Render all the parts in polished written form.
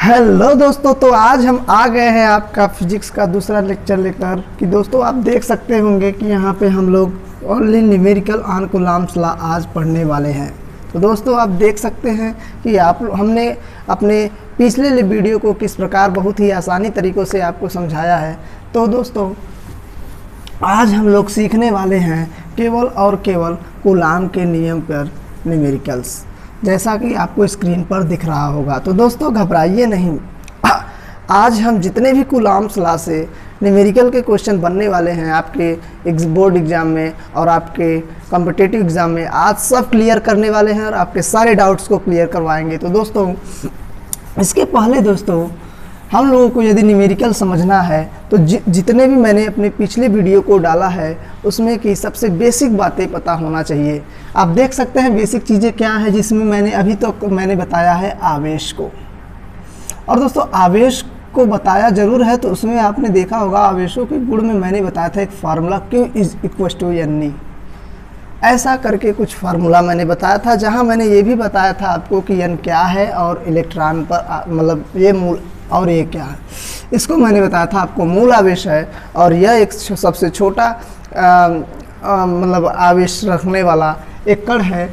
Hello दोस्तों, तो आज हम आ गए हैं आपका फिजिक्स का दूसरा लेक्चर लेकर। कि दोस्तों आप देख सकते होंगे कि यहाँ पे हम लोग only numerical on Coulomb's law आज पढ़ने वाले हैं। तो दोस्तों आप देख सकते हैं कि हमने अपने पिछले वीडियो को किस प्रकार बहुत ही आसानी तरीक़ों से आपको समझाया है। तो दोस्तों आज हम लोग सीखने वाले हैं केवल और केवल कूलम्ब के नियम पर न्यूमेरिकल्स, जैसा कि आपको स्क्रीन पर दिख रहा होगा। तो दोस्तों घबराइए नहीं, आज हम जितने भी कूलम्ब्स लॉ से न्यूमेरिकल के क्वेश्चन बनने वाले हैं आपके बोर्ड एग्ज़ाम में और आपके कॉम्पिटिटिव एग्ज़ाम में, आज सब क्लियर करने वाले हैं और आपके सारे डाउट्स को क्लियर करवाएंगे। तो दोस्तों इसके पहले दोस्तों हम लोगों को यदि न्यूमेरिकल समझना है तो जितने भी मैंने अपने पिछले वीडियो को डाला है उसमें की सबसे बेसिक बातें पता होना चाहिए। आप देख सकते हैं बेसिक चीज़ें क्या है, जिसमें मैंने अभी तक मैंने बताया है आवेश को। और दोस्तों आवेश को बताया ज़रूर है, तो उसमें आपने देखा होगा आवेशों के गुण में मैंने बताया था एक फार्मूला Q = N, ऐसा करके कुछ फार्मूला मैंने बताया था, जहाँ मैंने ये भी बताया था आपको कि N क्या है और इलेक्ट्रॉन पर मतलब ये मूल और ये क्या है, इसको मैंने बताया था आपको मूल आवेश है। और यह एक सबसे छोटा मतलब आवेश रखने वाला एक कण है।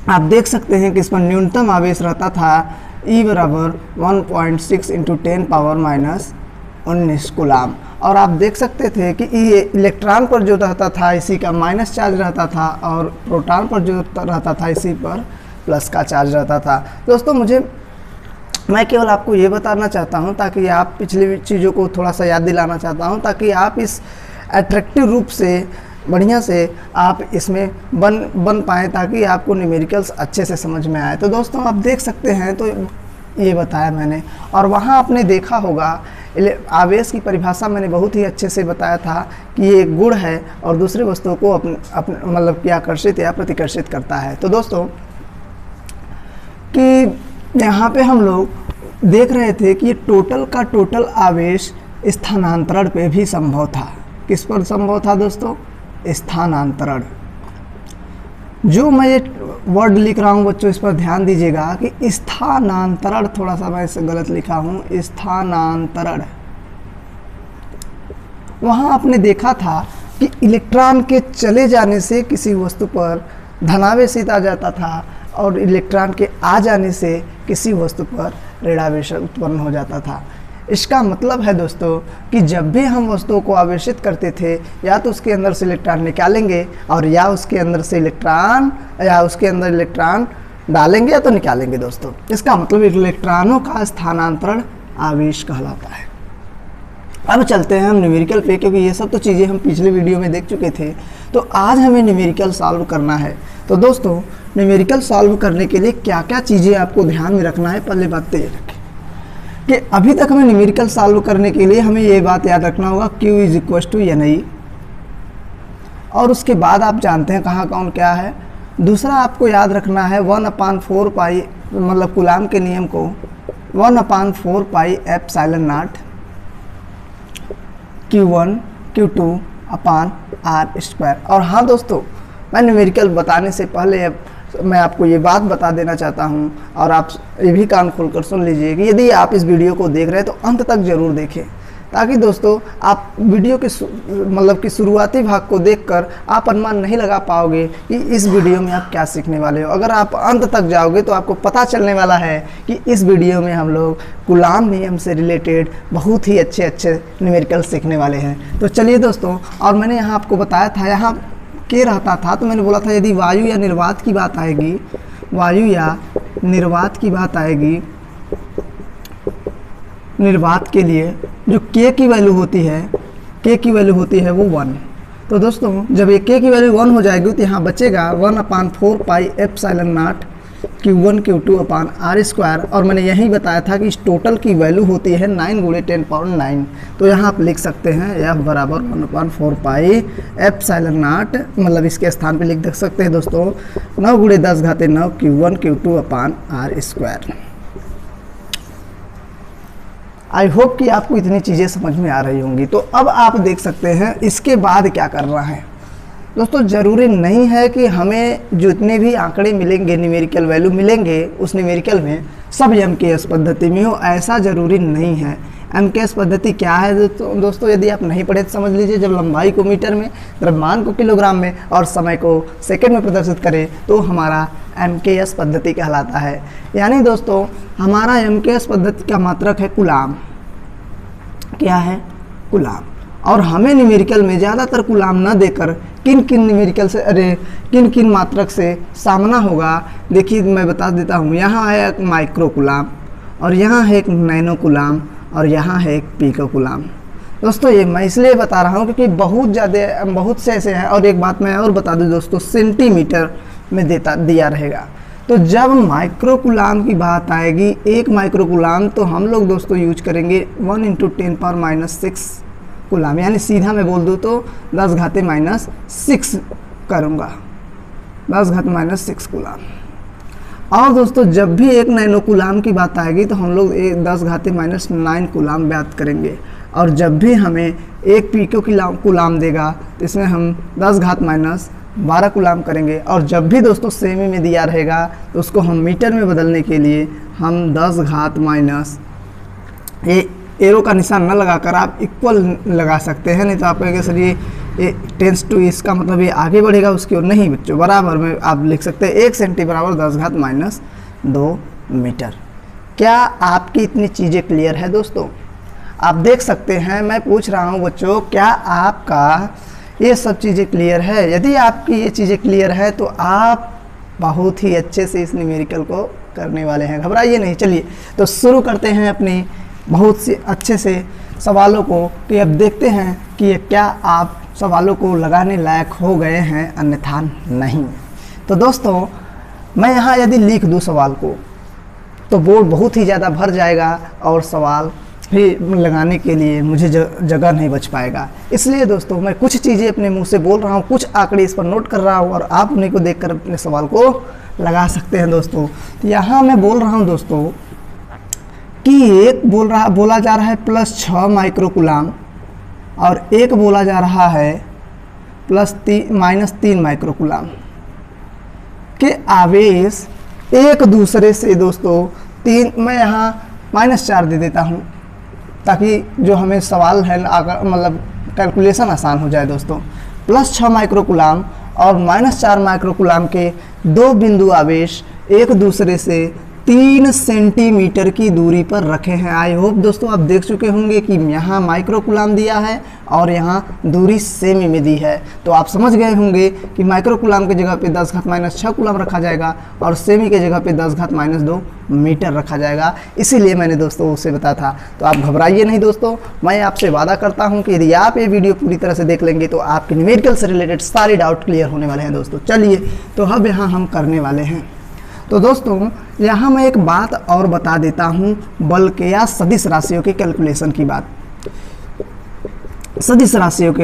आप देख सकते हैं कि इस पर न्यूनतम आवेश रहता था E = 1.6 × 10⁻⁻19 कूलम्ब। और आप देख सकते थे कि ये इलेक्ट्रॉन पर जो रहता था इसी का माइनस चार्ज रहता था और प्रोटॉन पर जो रहता था इसी पर प्लस का चार्ज रहता था। दोस्तों मैं केवल आपको ये बताना चाहता हूँ ताकि आप पिछली चीज़ों को थोड़ा सा याद दिलाना चाहता हूँ, ताकि आप इस अट्रैक्टिव रूप से बढ़िया से आप इसमें बन पाएँ, ताकि आपको न्यूमेरिकल्स अच्छे से समझ में आए। तो दोस्तों आप देख सकते हैं, तो ये बताया मैंने, और वहाँ आपने देखा होगा आवेश की परिभाषा मैंने बहुत ही अच्छे से बताया था कि ये एक गुण है और दूसरे वस्तुओं को अपने मतलब कि आकर्षित या प्रतिकर्षित करता है। तो दोस्तों कि यहाँ पे हम लोग देख रहे थे कि टोटल का टोटल आवेश स्थानांतरण पे भी संभव था। किस पर संभव था दोस्तों? स्थानांतरण। जो मैं ये वर्ड लिख रहा हूँ बच्चों, इस पर ध्यान दीजिएगा कि स्थानांतरण, थोड़ा सा मैं इसे गलत लिखा हूँ, स्थानांतरण। वहाँ आपने देखा था कि इलेक्ट्रॉन के चले जाने से किसी वस्तु पर धनावेशित आ जाता था और इलेक्ट्रॉन के आ जाने से किसी वस्तु पर ऋणावेश उत्पन्न हो जाता था। इसका मतलब है दोस्तों कि जब भी हम वस्तुओं को आवेशित करते थे, या तो उसके अंदर से इलेक्ट्रॉन निकालेंगे और या उसके अंदर इलेक्ट्रॉन डालेंगे या तो निकालेंगे। दोस्तों इसका मतलब इलेक्ट्रॉनों का स्थानांतरण आवेश कहलाता है। अब चलते हैं हम न्यूमेरिकल पे, क्योंकि ये सब तो चीज़ें हम पिछले वीडियो में देख चुके थे। तो आज हमें न्यूमेरिकल सॉल्व करना है। तो दोस्तों न्यूमेरिकल सॉल्व करने के लिए क्या क्या चीज़ें आपको ध्यान में रखना है, पहले बात तो ये रखें कि अभी तक हमें न्यूमेरिकल सॉल्व करने के लिए हमें ये बात याद रखना होगा Q = Ni, और उसके बाद आप जानते हैं कहाँ कौन क्या है। दूसरा आपको याद रखना है 1/4 पाई, मतलब कूलम्ब के नियम को 1/4 पाई ε0 Q1 Q2/r²। और हाँ दोस्तों, मैं न्यूमेरिकल बताने से पहले मैं आपको ये बात बता देना चाहता हूँ, और आप ये भी कान खोलकर सुन लीजिए कि यदि आप इस वीडियो को देख रहे हैं तो अंत तक ज़रूर देखें, ताकि दोस्तों आप वीडियो के मतलब कि शुरुआती भाग को देखकर आप अनुमान नहीं लगा पाओगे कि इस वीडियो में आप क्या सीखने वाले हो। अगर आप अंत तक जाओगे तो आपको पता चलने वाला है कि इस वीडियो में हम लोग कूलम्ब नियम से रिलेटेड बहुत ही अच्छे न्यूमेरिकल सीखने वाले हैं। तो चलिए दोस्तों, और मैंने यहाँ आपको बताया था, यहाँ के रहता था, तो मैंने बोला था यदि वायु या निर्वात की बात आएगी, निर्वात के लिए जो K की वैल्यू होती है वो 1। तो दोस्तों जब ये K की वैल्यू 1 हो जाएगी तो यहाँ बचेगा 1/4 पाई ε0 Q1 Q2/r²। और मैंने यही बताया था कि इस टोटल की वैल्यू होती है 9 × 10⁻⁹। तो यहाँ आप लिख सकते हैं F = 1/4 पाई ε0, मतलब इसके स्थान पे लिख सकते हैं दोस्तों 9 × 10⁹ Q1 Q2/r²। आई होप कि आपको इतनी चीज़ें समझ में आ रही होंगी। तो अब आप देख सकते हैं इसके बाद क्या करना है। दोस्तों ज़रूरी नहीं है कि हमें जितने भी आंकड़े मिलेंगे, न्यूमेरिकल वैल्यू मिलेंगे उस न्यूमेरिकल में सब MKS पद्धति में हो, ऐसा ज़रूरी नहीं है। MKS पद्धति क्या है दोस्तों, यदि आप नहीं पढ़े तो समझ लीजिए। जब लंबाई को मीटर में, द्रव्यमान को किलोग्राम में और समय को सेकंड में प्रदर्शित करें तो हमारा MKS पद्धति कहलाता है। यानी दोस्तों हमारा MKS पद्धति का मात्रक है कूलाम। क्या है? कूलाम। और हमें न्यूमेरिकल में ज़्यादातर कूलाम न देकर किन किन न्यूमेरिकल से, किन किन मात्रक से सामना होगा, देखिए मैं बता देता हूँ। यहाँ है एक माइक्रो कूलाम, और यहाँ है एक नैनो कूलाम, और यहाँ है एक पिको कूलाम। दोस्तों ये मैं इसलिए बता रहा हूँ क्योंकि बहुत से ऐसे हैं। और एक बात मैं और बता दूँ दोस्तों, सेंटीमीटर में दिया रहेगा। तो जब माइक्रो कूलाम की बात आएगी, एक माइक्रो कूलाम, तो हम लोग दोस्तों यूज करेंगे 1 × 10⁻⁶ कूलाम, यानी सीधा मैं बोल दूँ तो 10⁻⁶ करूँगा, 10⁻⁶ कूलाम। और दोस्तों जब भी एक नैनो कूलाम की बात आएगी तो हम लोग 10⁻⁹ कूलाम बात करेंगे। और जब भी हमें एक पिको कूलाम देगा तो इसमें हम 10⁻12 कूलाम करेंगे। और जब भी दोस्तों सेमी में दिया रहेगा तो उसको हम मीटर में बदलने के लिए हम 10⁻, ये एरो का निशान न लगाकर आप इक्वल लगा सकते हैं, नहीं तो आप कहेंगे सर ये टेंस टू, इसका मतलब ये आगे बढ़ेगा उसकी ओर। नहीं बच्चों, बराबर में आप लिख सकते हैं 1 सेंटी बराबर 10⁻2 मीटर। क्या आपकी इतनी चीज़ें क्लियर है दोस्तों? आप देख सकते हैं, मैं पूछ रहा हूँ बच्चों, क्या आपका ये सब चीज़ें क्लियर है? यदि आपकी ये चीज़ें क्लियर है तो आप बहुत ही अच्छे से इस न्यूमेरिकल को करने वाले हैं, घबराइए नहीं। चलिए तो शुरू करते हैं अपनी बहुत से अच्छे से सवालों को, कि अब देखते हैं कि ये क्या आप सवालों को लगाने लायक हो गए हैं, अन्यथा नहीं। तो दोस्तों मैं यहाँ यदि लिख दूँ सवाल को तो बोर्ड बहुत ही ज़्यादा भर जाएगा और सवाल भी लगाने के लिए मुझे जगह नहीं बच पाएगा। इसलिए दोस्तों मैं कुछ चीज़ें अपने मुंह से बोल रहा हूँ, कुछ आंकड़े इस पर नोट कर रहा हूँ और आप उन्हीं को देखकर अपने सवाल को लगा सकते हैं दोस्तों। तो यहाँ मैं बोल रहा हूँ दोस्तों कि एक बोला जा रहा है +6 माइक्रो कूलाम, और एक बोला जा रहा है -3 माइक्रो कूलाम के आवेश एक दूसरे से दोस्तों 3, मैं यहाँ -4 दे देता हूँ ताकि जो हमें सवाल है मतलब कैलकुलेशन आसान हो जाए दोस्तों। +6 माइक्रो कूलाम और -4 माइक्रो कूलाम के दो बिंदु आवेश एक दूसरे से 3 सेंटीमीटर की दूरी पर रखे हैं। आई होप दोस्तों आप देख चुके होंगे कि यहाँ माइक्रो कूलाम दिया है और यहाँ दूरी सेमी में दी है। तो आप समझ गए होंगे कि माइक्रो कूलाम की जगह पे 10⁻⁶ कूलाम रखा जाएगा और सेमी की जगह पे 10⁻2 मीटर रखा जाएगा। इसीलिए मैंने दोस्तों उसे बताया था। तो आप घबराइए नहीं दोस्तों, मैं आपसे वादा करता हूँ कि यदि आप ये वीडियो पूरी तरह से देख लेंगे तो आपके न्यूमेरिकल से रिलेटेड सारे डाउट क्लियर होने वाले हैं दोस्तों। चलिए तो अब यहाँ हम करने वाले हैं। तो दोस्तों यहाँ मैं एक बात और बता देता हूँ, बल के या सदिश राशियों के कैलकुलेशन की बात। सदिश राशियों के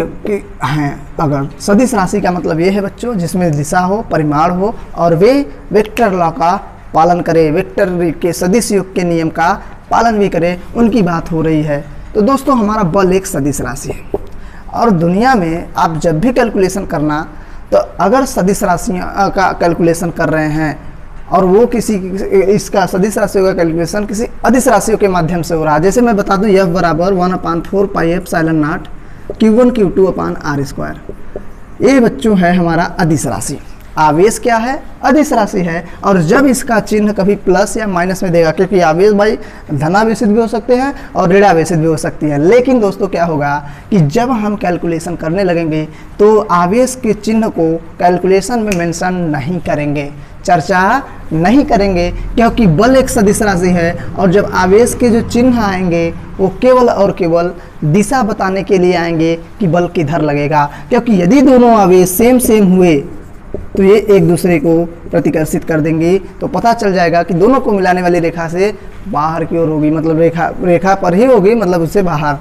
हैं, अगर सदिश राशि का मतलब ये है बच्चों जिसमें दिशा हो, परिमाण हो और वे वेक्टर लॉ का पालन करे, वेक्टर के सदिश योग के नियम का पालन भी करे, उनकी बात हो रही है। तो दोस्तों हमारा बल एक सदिश राशि है और दुनिया में आप जब भी कैलकुलेशन करना तो अगर सदिश राशियों का कैलकुलेशन कर रहे हैं और वो किसी इसका सदिश राशियों का कैलकुलेशन किसी अदिश राशियों के माध्यम से हो रहा है, जैसे मैं बता दूं F बराबर 1/4πε0 Q1 Q2/r²। ये बच्चों है हमारा अदिश राशि। आवेश क्या है? अदिश राशि है। और जब इसका चिन्ह कभी प्लस या माइनस में देगा, क्योंकि आवेश भाई धनावेशित भी हो सकते हैं और ऋणावेशित भी हो सकती है। लेकिन दोस्तों क्या होगा कि जब हम कैलकुलेशन करने लगेंगे तो आवेश के चिन्ह को कैलकुलेशन में मेंशन नहीं करेंगे, चर्चा नहीं करेंगे, क्योंकि बल एक सदिश राशि है। और जब आवेश के जो चिन्ह आएंगे वो केवल और केवल दिशा बताने के लिए आएंगे कि बल किधर लगेगा। क्योंकि यदि दोनों आवेश सेम हुए तो ये एक दूसरे को प्रतिकर्षित कर देंगे, तो पता चल जाएगा कि दोनों को मिलाने वाली रेखा से बाहर की ओर होगी, मतलब रेखा पर ही होगी, मतलब उससे बाहर,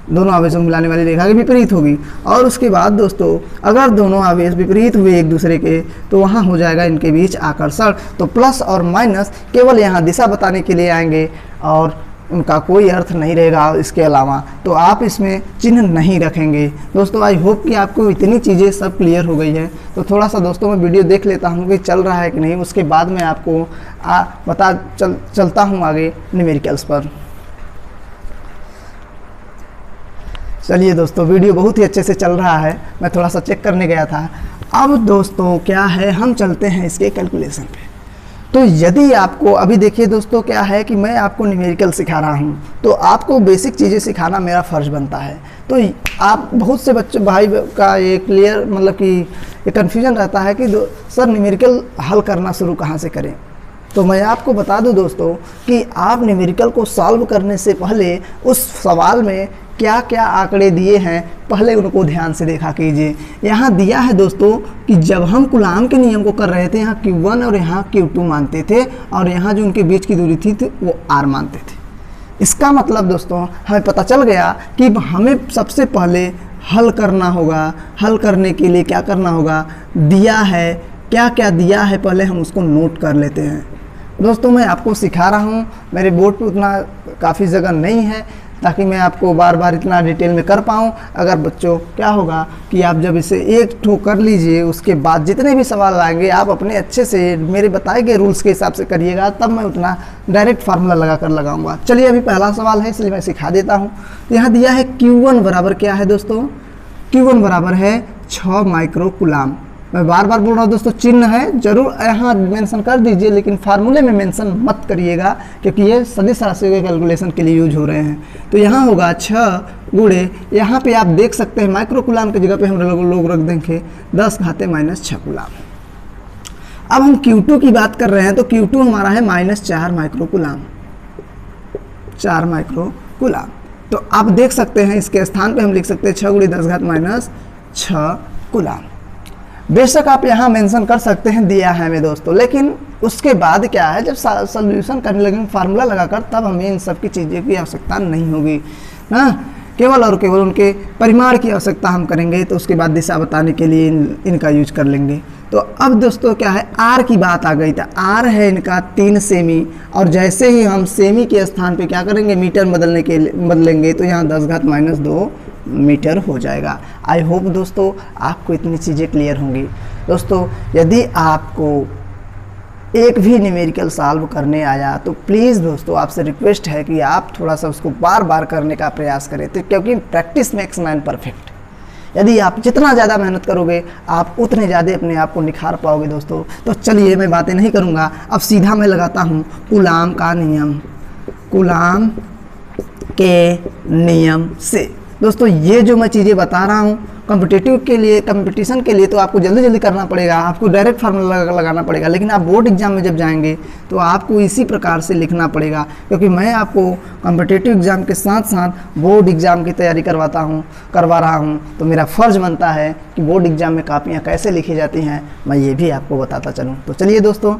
दोनों आवेशों को मिलाने वाली रेखा के विपरीत होगी। और उसके बाद दोस्तों अगर दोनों आवेश विपरीत हुए एक दूसरे के तो वहाँ हो जाएगा इनके बीच आकर्षण। तो प्लस और माइनस केवल यहाँ दिशा बताने के लिए आएंगे और उनका कोई अर्थ नहीं रहेगा इसके अलावा, तो आप इसमें चिन्ह नहीं रखेंगे। दोस्तों आई होप कि आपको इतनी चीज़ें सब क्लियर हो गई है। तो थोड़ा सा दोस्तों मैं वीडियो देख लेता हूँ कि चल रहा है कि नहीं, उसके बाद मैं आपको चलता हूँ आगे न्यूमेरिकल्स पर। चलिए दोस्तों, वीडियो बहुत ही अच्छे से चल रहा है, मैं थोड़ा सा चेक करने गया था। अब दोस्तों क्या है, हम चलते हैं इसके कैलकुलेशन पे। तो यदि आपको अभी देखिए दोस्तों क्या है कि मैं आपको न्यूमेरिकल सिखा रहा हूँ, तो आपको बेसिक चीज़ें सिखाना मेरा फ़र्ज़ बनता है। तो आप बहुत से बच्चे भाई का ये क्लियर मतलब कि ये कन्फ्यूजन रहता है कि सर न्यूमेरिकल हल करना शुरू कहाँ से करें। तो मैं आपको बता दूं दोस्तों कि आप न्यूमेरिकल को सॉल्व करने से पहले उस सवाल में क्या क्या आंकड़े दिए हैं पहले उनको ध्यान से देखा कीजिए। यहाँ दिया है दोस्तों कि जब हम कूलाम के नियम को कर रहे थे, यहाँ Q1 और यहाँ Q2 मानते थे, और यहाँ जो उनके बीच की दूरी थी तो वो R मानते थे। इसका मतलब दोस्तों हमें पता चल गया कि हमें सबसे पहले हल करना होगा। हल करने के लिए क्या करना होगा, दिया है, क्या क्या दिया है पहले हम उसको नोट कर लेते हैं। दोस्तों मैं आपको सिखा रहा हूँ, मेरे बोर्ड पे उतना काफ़ी जगह नहीं है ताकि मैं आपको बार बार इतना डिटेल में कर पाऊँ। अगर बच्चों क्या होगा कि आप जब इसे एक ठो कर लीजिए, उसके बाद जितने भी सवाल आएंगे आप अपने अच्छे से मेरे बताए गए रूल्स के हिसाब से करिएगा, तब मैं उतना डायरेक्ट फार्मूला लगा कर लगाऊंगा। चलिए अभी पहला सवाल है इसलिए मैं सिखा देता हूँ। यहाँ दिया है Q1 बराबर क्या है दोस्तों, Q1 बराबर है 6 माइक्रो कूलाम। मैं बार बार बोल रहा हूँ दोस्तों, चिन्ह है जरूर यहाँ मेंशन कर दीजिए, लेकिन फार्मूले में मेंशन मत करिएगा क्योंकि ये सदिश राशियों के कैलकुलेशन के लिए यूज हो रहे हैं। तो यहाँ होगा 6 गुणे, यहाँ पे आप देख सकते हैं माइक्रो कूलाम की जगह पे हम लोग रख देंगे 10⁻⁻⁶ कूलाम। अब हम Q2 की बात कर रहे हैं तो Q2 हमारा है -4 माइक्रो कूलाम, 4 माइक्रो कूलाम। तो आप देख सकते हैं इसके स्थान पे हम लिख सकते हैं 6 × 10⁻⁶ कूलाम। बेशक आप यहाँ मेंशन कर सकते हैं दिया है हमें दोस्तों, लेकिन उसके बाद क्या है, जब सॉल्यूशन करने लगेंगे फार्मूला लगाकर, तब हमें इन सब की चीज़ें की आवश्यकता नहीं होगी ना, केवल और केवल उनके परिमाण की आवश्यकता हम करेंगे। तो उसके बाद दिशा बताने के लिए इनका यूज कर लेंगे। तो अब दोस्तों क्या है, आर की बात आ गई। तो आर है इनका 3 सेमी, और जैसे ही हम सेमी के स्थान पे क्या करेंगे, मीटर बदलेंगे तो यहाँ 10⁻² मीटर हो जाएगा। आई होप दोस्तों आपको इतनी चीज़ें क्लियर होंगी। दोस्तों यदि आपको एक भी न्यूमेरिकल सॉल्व करने आया तो प्लीज़ दोस्तों आपसे रिक्वेस्ट है कि आप थोड़ा सा उसको बार बार करने का प्रयास करें, तो क्योंकि प्रैक्टिस मेक्स मैन परफेक्ट। यदि आप जितना ज़्यादा मेहनत करोगे आप उतने ज़्यादा अपने आप को निखार पाओगे दोस्तों। तो चलिए मैं बातें नहीं करूँगा, अब सीधा मैं लगाता हूँ कूलाम का नियम। कूलाम के नियम से दोस्तों ये जो मैं चीज़ें बता रहा हूँ कॉम्पिटिटिव के लिए, कंपटीशन के लिए तो आपको जल्दी जल्दी करना पड़ेगा, आपको डायरेक्ट फार्मूला लगाना पड़ेगा। लेकिन आप बोर्ड एग्जाम में जब जाएंगे तो आपको इसी प्रकार से लिखना पड़ेगा, क्योंकि मैं आपको कॉम्पिटिटिव एग्जाम के साथ साथ बोर्ड एग्जाम की तैयारी करवा रहा हूँ। तो मेरा फ़र्ज़ बनता है कि बोर्ड एग्जाम में कापियाँ कैसे लिखी जाती हैं मैं ये भी आपको बताता चलूँ। तो चलिए दोस्तों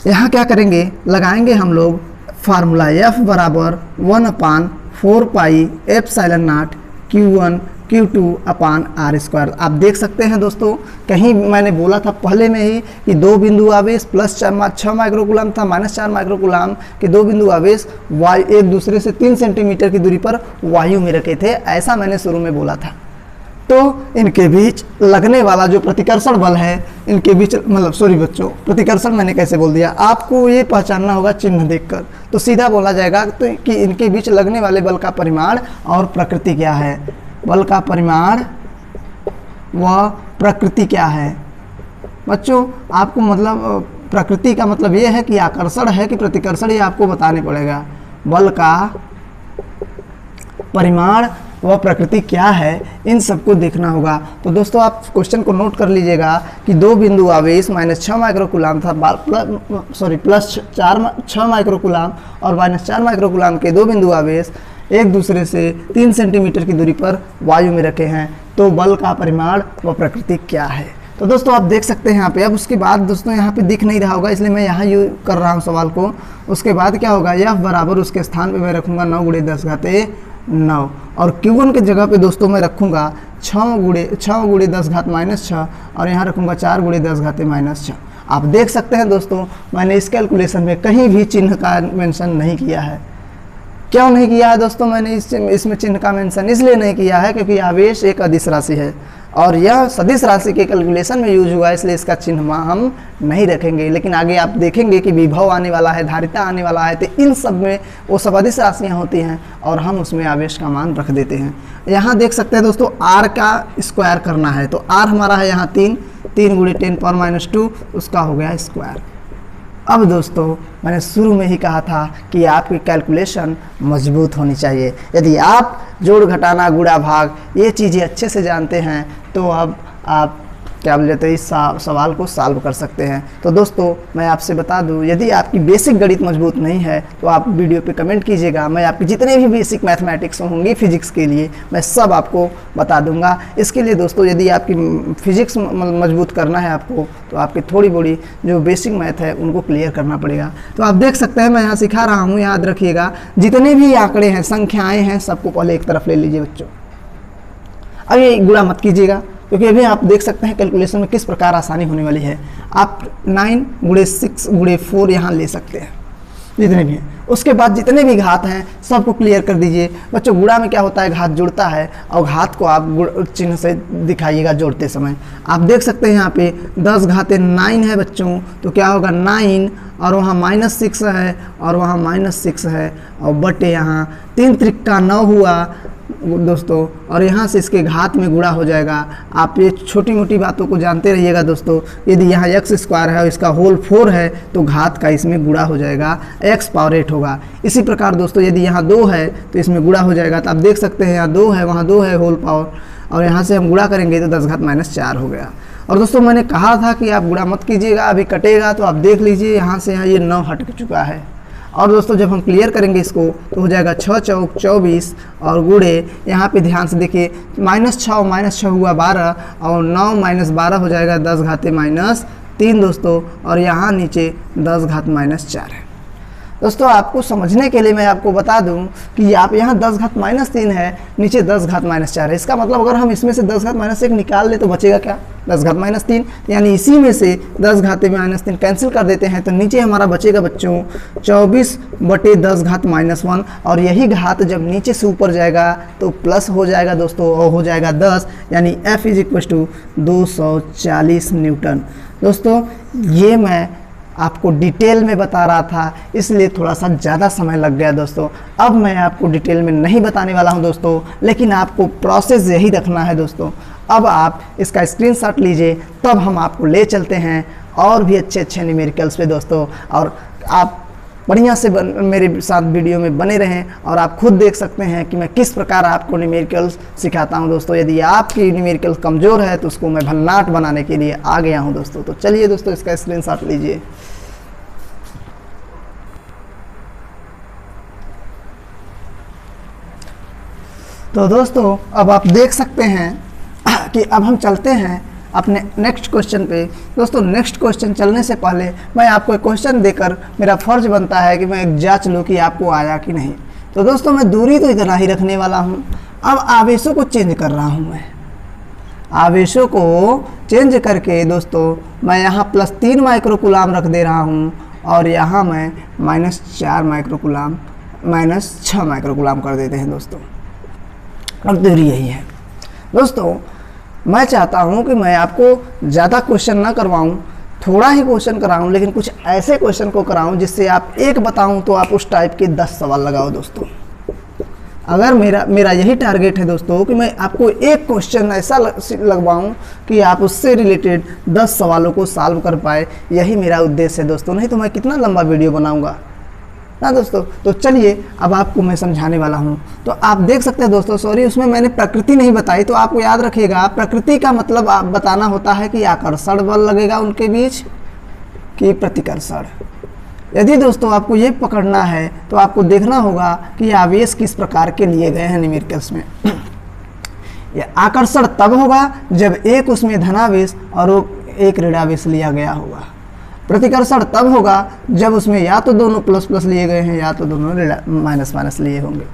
यहाँ क्या करेंगे, लगाएंगे हम लोग फार्मूला F बराबर 1/4πε0 Q1 Q2/R²। आप देख सकते हैं दोस्तों, कहीं मैंने बोला था पहले में ही कि 2 बिंदु आवेश +6 माइक्रो कूलाम था, -4 माइक्रो कूलाम के 2 बिंदु आवेश एक दूसरे से 3 सेंटीमीटर की दूरी पर वायु में रखे थे, ऐसा मैंने शुरू में बोला था। तो इनके बीच लगने वाला जो प्रतिकर्षण बल है, इनके बीच मतलब सॉरी बच्चों, प्रतिकर्षण मैंने कैसे बोल दिया, आपको ये पहचानना होगा चिन्ह देखकर, तो सीधा बोला जाएगा तो कि इनके बीच लगने वाले बल का परिमाण और प्रकृति क्या है। बल का परिमाण व प्रकृति क्या है बच्चों, आपको मतलब प्रकृति का मतलब ये है कि आकर्षण है कि प्रतिकर्षण, ये आपको बताने पड़ेगा। बल का परिमाण वह प्रकृति क्या है, इन सबको देखना होगा। तो दोस्तों आप क्वेश्चन को नोट कर लीजिएगा कि 2 बिंदु आवेश -6 माइक्रो कूलाम था, +6 माइक्रो कूलाम और -4 माइक्रो कूलाम के 2 बिंदु आवेश एक दूसरे से 3 सेंटीमीटर की दूरी पर वायु में रखे हैं। तो बल का परिमाण व प्रकृति क्या है। तो दोस्तों आप देख सकते हैं यहाँ पे। अब उसके बाद दोस्तों यहाँ पे दिख नहीं रहा होगा इसलिए मैं यहाँ यूज कर रहा हूँ सवाल को। उसके बाद क्या होगा, F बराबर उसके स्थान पे मैं रखूँगा 9 × 10⁻9 और Q1 के जगह पे दोस्तों मैं रखूँगा 6 × 10⁻⁻6 और यहाँ रखूँगा 4 × 10⁻⁻6। आप देख सकते हैं दोस्तों मैंने इस कैलकुलेशन में कहीं भी चिन्ह का मेंशन नहीं किया है। क्यों नहीं किया है दोस्तों मैंने इसमें चिन्ह का मेंशन? इसलिए नहीं किया है क्योंकि आवेश एक अदिश राशि है और यह सदिश राशि के कैलकुलेशन में यूज हुआ है, इसलिए इसका चिन्ह हम नहीं रखेंगे। लेकिन आगे आप देखेंगे कि विभव आने वाला है, धारिता आने वाला है, तो इन सब में वो सब अदिश राशियाँ होती हैं और हम उसमें आवेश का मान रख देते हैं। यहाँ देख सकते हैं दोस्तों आर का स्क्वायर करना है, तो आर हमारा है यहाँ 3 गुणे 10⁻², उसका हो गया स्क्वायर। अब दोस्तों मैंने शुरू में ही कहा था कि आपकी कैलकुलेशन मजबूत होनी चाहिए। यदि आप जोड़ घटाना गुणा भाग ये चीज़ें अच्छे से जानते हैं तो अब आप क्या बोलते हैं इस सवाल को सॉल्व कर सकते हैं। तो दोस्तों मैं आपसे बता दूं, यदि आपकी बेसिक गणित मजबूत नहीं है तो आप वीडियो पे कमेंट कीजिएगा, मैं आपकी जितने भी बेसिक मैथमेटिक्स होंगी फिजिक्स के लिए मैं सब आपको बता दूंगा। इसके लिए दोस्तों यदि आपकी फिजिक्स मजबूत करना है आपको, तो आपकी थोड़ी बड़ी जो बेसिक मैथ है उनको क्लियर करना पड़ेगा। तो आप देख सकते हैं मैं यहाँ सिखा रहा हूँ, याद रखिएगा जितने भी आंकड़े हैं, संख्याएँ हैं, सबको पहले एक तरफ ले लीजिए बच्चों। अब ये गुणा मत कीजिएगा क्योंकि अभी आप देख सकते हैं कैलकुलेशन में किस प्रकार आसानी होने वाली है। आप 9 गुणे 6 गुणे 4 यहाँ ले सकते हैं जितने भी हैं। उसके बाद जितने भी घात हैं सबको क्लियर कर दीजिए बच्चों। गुणा में क्या होता है, घात जुड़ता है और घात को आप चिन्ह से दिखाइएगा जोड़ते समय। आप देख सकते हैं यहाँ पे 10 घाते 9 है बच्चों, तो क्या होगा 9 और वहाँ -6 है और वहाँ -6 है और बटे यहाँ 3 त्रिका 9 हुआ दोस्तों, और यहाँ से इसके घात में गुणा हो जाएगा। आप ये छोटी मोटी बातों को जानते रहिएगा दोस्तों। यदि यहाँ x² है और इसका होल 4 है तो घात का इसमें गुणा हो जाएगा, x पावर 8 होगा। इसी प्रकार दोस्तों यदि यहाँ 2 है तो इसमें गुणा हो जाएगा। तो आप देख सकते हैं यहाँ 2 है, वहाँ 2 है होल पावर, और यहाँ से हम गुणा करेंगे तो 10 घात -4 हो गया। और दोस्तों मैंने कहा था कि आप गुणा मत कीजिएगा, अभी कटेगा तो आप देख लीजिए यहाँ से यहाँ ये 9 हट चुका है। और दोस्तों जब हम क्लियर करेंगे इसको तो हो जाएगा 6 चौक 24 और गुणे यहाँ पे ध्यान से देखिए -6 और -6 हुआ 12 और 9 - 12 हो जाएगा 10 घाते -3 दोस्तों, और यहाँ नीचे 10 घात -4 है। दोस्तों आपको समझने के लिए मैं आपको बता दूं कि आप यहाँ 10 घात -3 है, नीचे 10 घात -4 है। इसका मतलब अगर हम इसमें से 10 घात -1 निकाल ले तो बचेगा क्या, 10 घात -3, यानी इसी में से 10 घाते -3 कैंसिल कर देते हैं तो नीचे हमारा बचेगा बच्चों 24 बटे 10 घात -1, और यही घात जब नीचे से ऊपर जाएगा तो प्लस हो जाएगा दोस्तों और हो जाएगा 10, यानी F = 240 न्यूटन। दोस्तों ये मैं आपको डिटेल में बता रहा था इसलिए थोड़ा सा ज़्यादा समय लग गया दोस्तों। अब मैं आपको डिटेल में नहीं बताने वाला हूं दोस्तों, लेकिन आपको प्रोसेस यही रखना है दोस्तों। अब आप इसका स्क्रीनशॉट लीजिए, तब हम आपको ले चलते हैं और भी अच्छे न्यूमेरिकल्स पे दोस्तों, और आप बढ़िया से मेरे साथ वीडियो में बने रहें और आप खुद देख सकते हैं कि मैं किस प्रकार आपको न्यूमेरिकल्स सिखाता हूं दोस्तों। यदि आपकी न्यूमेरिकल कमज़ोर है तो उसको मैं भन्नाट बनाने के लिए आ गया हूं दोस्तों। तो चलिए दोस्तों इसका स्क्रीनशॉट लीजिए। तो दोस्तों अब आप देख सकते हैं कि अब हम चलते हैं अपने नेक्स्ट क्वेश्चन पे। दोस्तों नेक्स्ट क्वेश्चन चलने से पहले मैं आपको एक क्वेश्चन देकर मेरा फर्ज बनता है कि मैं एक जांच लूँ कि आपको आया कि नहीं। तो दोस्तों मैं दूरी तो इतना ही रखने वाला हूँ, अब आवेशों को चेंज कर रहा हूँ। मैं आवेशों को चेंज करके दोस्तों मैं यहाँ +3 माइक्रोकुलाम रख दे रहा हूँ और यहाँ मैं -4 माइक्रोकुलाम -6 माइक्रोकुलाम कर देते हैं दोस्तों। अब दूरी यही है दोस्तों। मैं चाहता हूं कि मैं आपको ज़्यादा क्वेश्चन ना करवाऊं, थोड़ा ही क्वेश्चन कराऊं, लेकिन कुछ ऐसे क्वेश्चन को कराऊं जिससे आप एक बताऊं तो आप उस टाइप के 10 सवाल लगाओ दोस्तों। अगर मेरा यही टारगेट है दोस्तों कि मैं आपको एक क्वेश्चन ऐसा लगवाऊं कि आप उससे रिलेटेड 10 सवालों को सॉल्व कर पाए, यही मेरा उद्देश्य है दोस्तों। नहीं तो मैं कितना लंबा वीडियो बनाऊँगा ना दोस्तों। तो चलिए अब आपको मैं समझाने वाला हूं। तो आप देख सकते हैं दोस्तों, सॉरी उसमें मैंने प्रकृति नहीं बताई, तो आपको याद रखिएगा प्रकृति का मतलब आप बताना होता है कि आकर्षण बल लगेगा उनके बीच कि प्रतिकर्षण। यदि दोस्तों आपको ये पकड़ना है तो आपको देखना होगा कि आवेश किस प्रकार के लिए गए हैं न्यूमेरिकल्स में। यह आकर्षण तब होगा जब एक उसमें धनावेश और एक ऋणावेश लिया गया होगा। प्रतिकर्षण तब होगा जब उसमें या तो दोनों प्लस लिए गए हैं या तो दोनों माइनस लिए होंगे।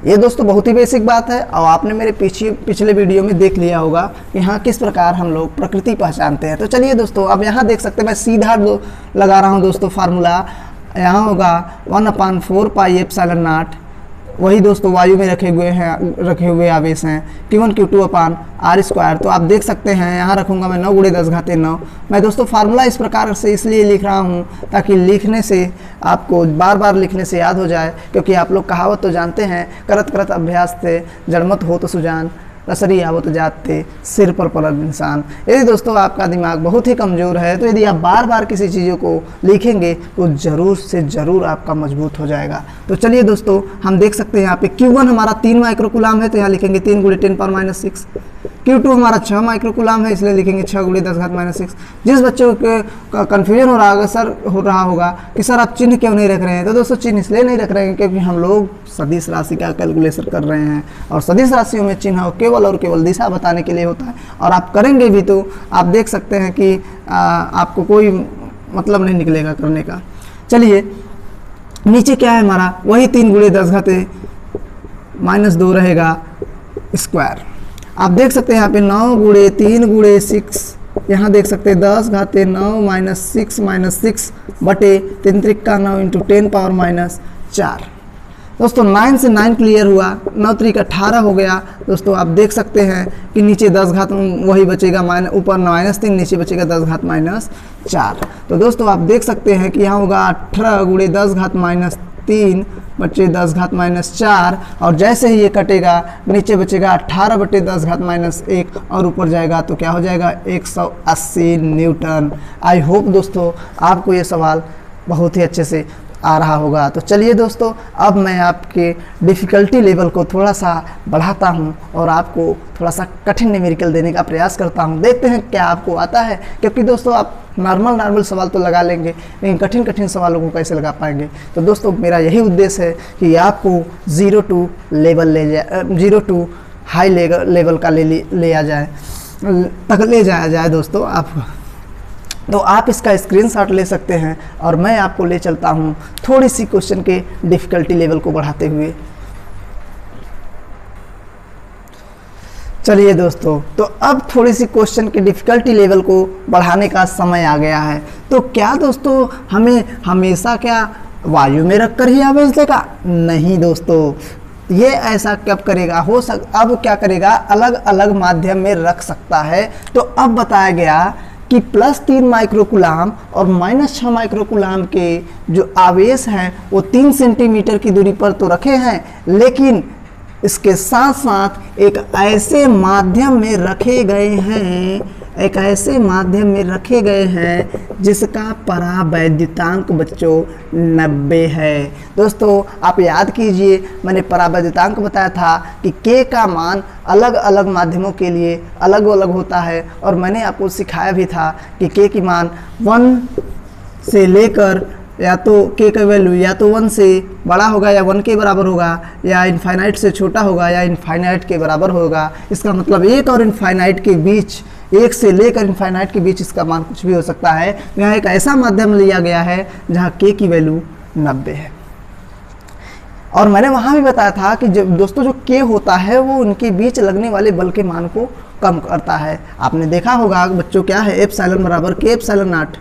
ये दोस्तों बहुत ही बेसिक बात है और आपने मेरे पिछले वीडियो में देख लिया होगा कि हाँ किस प्रकार हम लोग प्रकृति पहचानते हैं। तो चलिए दोस्तों अब यहाँ देख सकते हैं मैं सीधा लगा रहा हूँ दोस्तों फार्मूला। यहाँ होगा 1/4 पाई एप्सिलॉन नॉट वही दोस्तों वायु में रखे हुए आवेश हैं Q1 Q2 upon R square. तो आप देख सकते हैं यहाँ रखूँगा मैं 9 गुणे 10 घाते 9। मैं दोस्तों फार्मूला इस प्रकार से इसलिए लिख रहा हूँ ताकि लिखने से आपको बार बार लिखने से याद हो जाए, क्योंकि आप लोग कहावत तो जानते हैं, करत करत अभ्यास थे जड़मत हो तो सुजान, रसरी आवत जाते सिर पर पलट इंसान। यदि दोस्तों आपका दिमाग बहुत ही कमज़ोर है तो यदि आप बार बार किसी चीज़ों को लिखेंगे तो ज़रूर से ज़रूर आपका मजबूत हो जाएगा। तो चलिए दोस्तों हम देख सकते हैं यहाँ पे Q1 हमारा 3 माइक्रोकुलाम है तो यहाँ लिखेंगे 3 गुणे 10⁻⁶। Q2 हमारा 6 माइक्रोकुलाम है इसलिए लिखेंगे 6 गुणे 10⁻⁶। जिस बच्चे को कन्फ्यूजन हो रहा होगा कि सर आप चिन्ह क्यों नहीं रख रहे हैं, तो दोस्तों चिन्ह इसलिए नहीं रख रहे हैं क्योंकि हम लोग सदिश राशि का कैलकुलेशन कर रहे हैं और सदिश राशियों में चिन्ह केवल और केवल दिशा बताने के लिए होता है। और आप करेंगे भी तो आप देख सकते हैं कि आपको कोई मतलब नहीं निकलेगा करने का। चलिए नीचे क्या है हमारा, वही 3 गुणे 10 घाते -2 रहेगा स्क्वायर। आप देख सकते हैं यहाँ पे 9 गुणे 3 गुणे 6, यहाँ देख सकते हैं 10 घाते 9 -6 बटे 3 त्रिका 9 इंटू 10⁻⁴। दोस्तों 9 से 9 क्लियर हुआ, 9 त्रिक 18 हो गया। दोस्तों आप देख सकते हैं कि नीचे 10 घात वही बचेगा, ऊपर -3 नीचे बचेगा 10 घात -4। तो दोस्तों आप देख सकते हैं कि यहाँ होगा 18 गुणे 10 घात -3 बचे 10 घात -4 और जैसे ही ये कटेगा नीचे बचेगा 18 बटे 10 घात -1 और ऊपर जाएगा तो क्या हो जाएगा 180 न्यूटन। आई होप दोस्तों आपको ये सवाल बहुत ही अच्छे से आ रहा होगा। तो चलिए दोस्तों अब मैं आपके डिफ़िकल्टी लेवल को थोड़ा सा बढ़ाता हूं और आपको थोड़ा सा कठिन न्यूमेरिकल देने का प्रयास करता हूं। देखते हैं क्या आपको आता है, क्योंकि दोस्तों आप नॉर्मल सवाल तो लगा लेंगे लेकिन कठिन सवालों को कैसे लगा पाएंगे। तो दोस्तों मेरा यही उद्देश्य है कि आपको 0 to हाई लेवल का ले जाया जाए दोस्तों आप। तो आप इसका स्क्रीनशॉट ले सकते हैं और मैं आपको ले चलता हूं थोड़ी सी क्वेश्चन के डिफ़िकल्टी लेवल को बढ़ाते हुए। चलिए दोस्तों तो अब थोड़ी सी क्वेश्चन के डिफ़िकल्टी लेवल को बढ़ाने का समय आ गया है। तो क्या दोस्तों हमें हमेशा क्या वायु में रख कर ही आवेश देगा? नहीं दोस्तों, ये ऐसा कब करेगा? अब क्या करेगा, अलग अलग माध्यम में रख सकता है। तो अब बताया गया कि +3 माइक्रोकुलाम और -6 माइक्रोकुलाम के जो आवेश हैं वो 3 सेंटीमीटर की दूरी पर तो रखे हैं, लेकिन इसके साथ साथ एक ऐसे माध्यम में रखे गए हैं जिसका परावैद्युतांक बच्चों 90 है। दोस्तों आप याद कीजिए, मैंने परावैद्युतांक बताया था कि k का मान अलग अलग माध्यमों के लिए अलग अलग होता है और मैंने आपको सिखाया भी था कि k की मान 1 से लेकर या तो k का वैल्यू या तो 1 से बड़ा होगा या 1 के बराबर होगा, या इनफाइनाइट से छोटा होगा या इनफाइनाइट के बराबर होगा। इसका मतलब 1 और इनफाइनाइट के बीच, 1 से लेकर इनफाइनाइट के बीच इसका मान कुछ भी हो सकता है। यहाँ एक ऐसा माध्यम लिया गया है जहाँ k की वैल्यू 90 है। और मैंने वहाँ भी बताया था कि दोस्तों जो k होता है वो उनके बीच लगने वाले बल के मान को कम करता है। आपने देखा होगा बच्चों क्या है, एप्सिलॉन बराबर k एप्सिलॉन नॉट,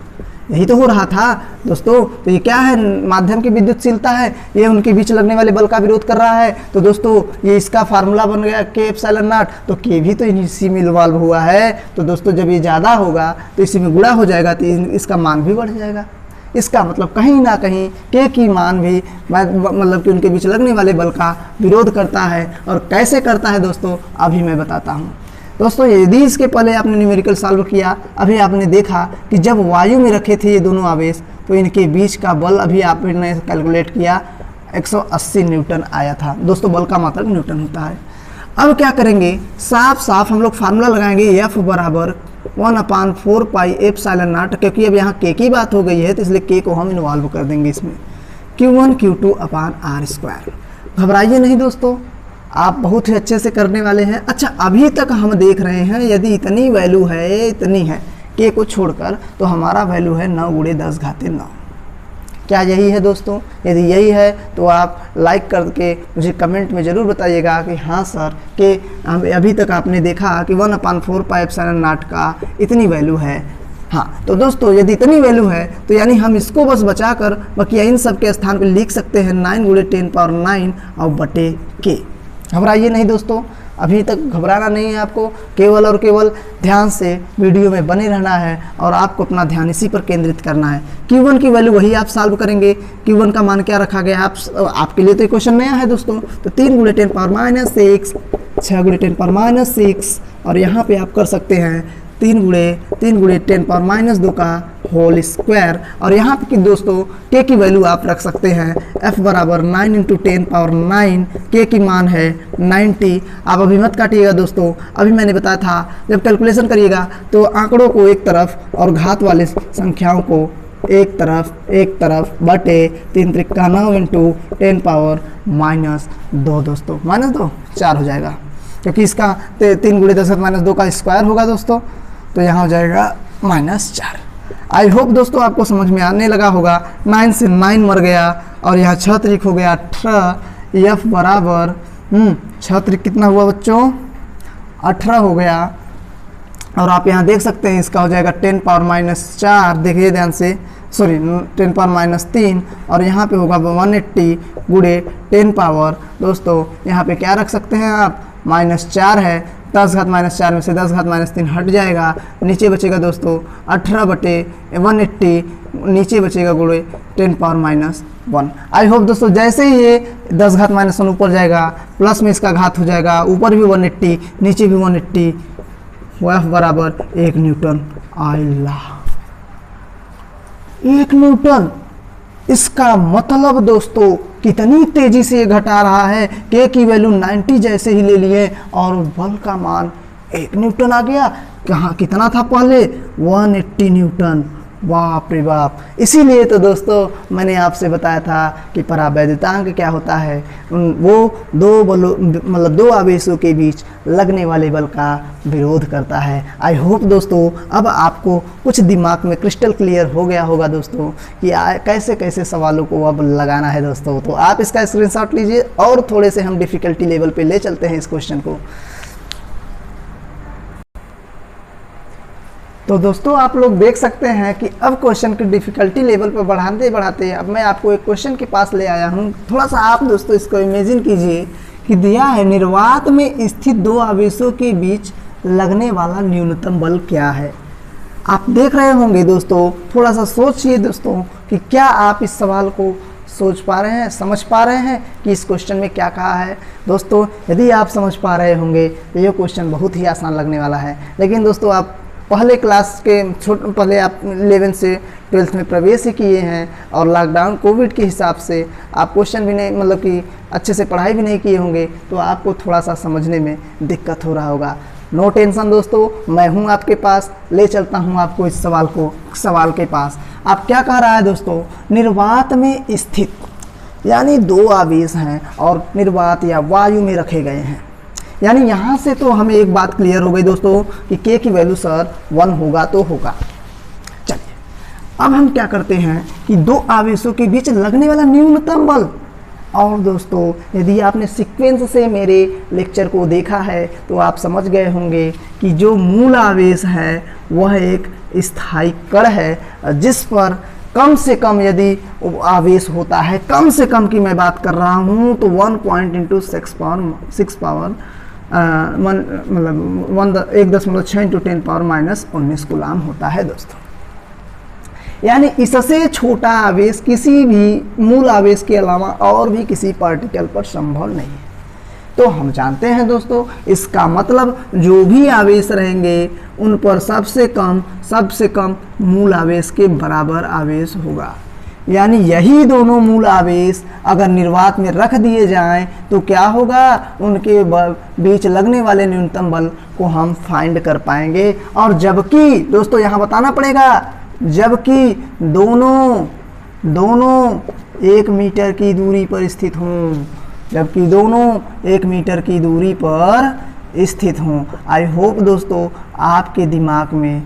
यही तो हो रहा था दोस्तों। तो ये क्या है, माध्यम की विद्युतशीलता है, ये उनके बीच लगने वाले बल का विरोध कर रहा है। तो दोस्तों ये इसका फार्मूला बन गया k एप्सिलॉन नॉट, तो k भी तो इसी में इन्वॉल्व हुआ है। तो दोस्तों जब ये ज़्यादा होगा तो इसी में गुणा हो जाएगा तो इसका मान भी बढ़ जाएगा। इसका मतलब कहीं ना कहीं k की मान भी मतलब कि उनके बीच लगने वाले बल का विरोध करता है। और कैसे करता है दोस्तों अभी मैं बताता हूँ। दोस्तों यदि इसके पहले आपने न्यूमेरिकल सॉल्व किया, अभी आपने देखा कि जब वायु में रखे थे ये दोनों आवेश तो इनके बीच का बल अभी आपने कैलकुलेट किया 180 न्यूटन आया था। दोस्तों बल का मात्रक न्यूटन होता है। अब क्या करेंगे, साफ हम लोग फार्मूला लगाएंगे F बराबर 1/4 पाई एप्सिलॉन नॉट, क्योंकि अब यहाँ k की बात हो गई है तो इसलिए k को हम इन्वॉल्व कर देंगे इसमें, Q1 Q2 अपान R स्क्वायर। घबराइए नहीं दोस्तों, आप बहुत ही अच्छे से करने वाले हैं। अच्छा अभी तक हम देख रहे हैं यदि इतनी वैल्यू है, इतनी है k को छोड़कर, तो हमारा वैल्यू है 9 गुणे 10 घाते 9। क्या यही है दोस्तों? यदि यही है तो आप लाइक करके मुझे कमेंट में ज़रूर बताइएगा कि हाँ सर कि अभी तक आपने देखा कि 1/4 पाई एप्सिलॉन नॉट का इतनी वैल्यू है। हाँ, तो दोस्तों यदि इतनी वैल्यू है तो यानी हम इसको बस बचाकर बाकी इन सब के स्थान पे लिख सकते हैं 9 गुणे 10 पावर 9 और बटे के। घबराइए नहीं दोस्तों, अभी तक घबराना नहीं है आपको, केवल और केवल ध्यान से वीडियो में बने रहना है और आपको अपना ध्यान इसी पर केंद्रित करना है। Q1 की वैल्यू वही आप सॉल्व करेंगे। Q1 का मान क्या रखा गया आपके लिए तो ये क्वेश्चन नया है दोस्तों। तो 3 गुणे 10 पावर माइनस 6, 6 गुणे 10 पावर माइनस 6 और यहाँ पे आप कर सकते हैं 3 गुणे 10 पावर माइनस 2 का होल स्क्वायर। और यहाँ पे कि दोस्तों के की वैल्यू आप रख सकते हैं f बराबर 9 इंटू 10 पावर 9, के की मान है 90। आप अभी मत काटिएगा दोस्तों, अभी मैंने बताया था जब कैलकुलेशन करिएगा तो आंकड़ों को एक तरफ और घात वाले संख्याओं को एक तरफ बटे 3 त्रिका 9 इंटू 10 पावर माइनस 2 दोस्तों, माइनस 2 4 हो जाएगा क्योंकि इसका 3 गुणे 10 माइनस 2 का स्क्वायर होगा दोस्तों, तो यहाँ हो जाएगा -4। आई होप दोस्तों आपको समझ में आने लगा होगा। 9 से 9 मर गया और यहाँ 6 त्रिक हो गया 18, एफ बराबर 6 त्रिक कितना हुआ बच्चों 18 हो गया। और आप यहाँ देख सकते हैं इसका हो जाएगा 10 पावर माइनस 4, देखिए ध्यान से, सॉरी 10 पावर माइनस 3 और यहाँ पे होगा 180 गुणे 10 पावर दोस्तों यहाँ पे क्या रख सकते हैं आप -4 है, 10 घात -4 में से 10 घात -3 हट जाएगा, नीचे बचेगा दोस्तों 18 बटे 180, नीचे बचेगा गुणे 10 पावर माइनस 1। आई होप दोस्तों जैसे ही ये 10 घात -1 ऊपर जाएगा प्लस में इसका घात हो जाएगा, ऊपर भी 180 नीचे भी 180, एफ बराबर 1 न्यूटन। आइला 1 न्यूटन, इसका मतलब दोस्तों कितनी तेजी से ये घटा रहा है। के की वैल्यू 90 जैसे ही ले लिए और बल का मान 1 न्यूटन आ गया। कहाँ कितना था पहले 180 न्यूटन, बाप रे बाप। इसीलिए तो दोस्तों मैंने आपसे बताया था कि परावैद्युतांक क्या होता है, वो दो आवेशों के बीच लगने वाले बल का विरोध करता है। आई होप दोस्तों अब आपको कुछ दिमाग में क्रिस्टल क्लियर हो गया होगा दोस्तों कि कैसे कैसे सवालों को अब लगाना है दोस्तों। तो आप इसका स्क्रीनशॉट लीजिए और थोड़े से हम डिफ़िकल्टी लेवल पे ले चलते हैं इस क्वेश्चन को। तो दोस्तों आप लोग देख सकते हैं कि अब क्वेश्चन की डिफ़िकल्टी लेवल पर बढ़ाते बढ़ाते अब मैं आपको एक क्वेश्चन के पास ले आया हूँ। थोड़ा सा आप दोस्तों इसको इमेजिन कीजिए कि दिया है निर्वात में स्थित 2 आवेशों के बीच लगने वाला न्यूनतम बल क्या है। आप देख रहे होंगे दोस्तों, थोड़ा सा सोचिए दोस्तों कि क्या आप इस सवाल को सोच पा रहे हैं, समझ पा रहे हैं कि इस क्वेश्चन में क्या कहा है। दोस्तों यदि आप समझ पा रहे होंगे तो ये क्वेश्चन बहुत ही आसान लगने वाला है। लेकिन दोस्तों आप पहले क्लास के पहले आप 11 से 12th में प्रवेश ही किए हैं और लॉकडाउन कोविड के हिसाब से आप क्वेश्चन भी नहीं मतलब कि अच्छे से पढ़ाई भी नहीं किए होंगे, तो आपको थोड़ा सा समझने में दिक्कत हो रहा होगा। नो टेंशन दोस्तों, मैं हूं आपके पास, ले चलता हूं आपको इस सवाल के पास। आप क्या कह रहा है दोस्तों, निर्वात में स्थित यानी 2 आवेश हैं और निर्वात या वायु में रखे गए हैं। यानी यहाँ से तो हमें एक बात क्लियर हो गई दोस्तों कि के की वैल्यू सर 1 होगा तो होगा। चलिए अब हम क्या करते हैं कि 2 आवेशों के बीच लगने वाला न्यूनतम बल। और दोस्तों यदि आपने सीक्वेंस से मेरे लेक्चर को देखा है तो आप समझ गए होंगे कि जो मूल आवेश है वह एक स्थायी कण है जिस पर कम से कम यदि आवेश होता है, कम से कम की मैं बात कर रहा हूँ तो 1 point into 6 power 1.6 into 10 power minus 19 coulomb होता है दोस्तों। यानी इससे छोटा आवेश किसी भी मूल आवेश के अलावा और भी किसी पार्टिकल पर संभव नहीं है। तो हम जानते हैं दोस्तों इसका मतलब जो भी आवेश रहेंगे उन पर सबसे कम मूल आवेश के बराबर आवेश होगा। यानी यही दोनों मूल आवेश अगर निर्वात में रख दिए जाएं तो क्या होगा, उनके बीच लगने वाले न्यूनतम बल को हम फाइंड कर पाएंगे। और जबकि दोस्तों यहाँ बताना पड़ेगा, जबकि दोनों 1 मीटर की दूरी पर स्थित हों, जबकि दोनों 1 मीटर की दूरी पर स्थित हों। आई होप दोस्तों आपके दिमाग में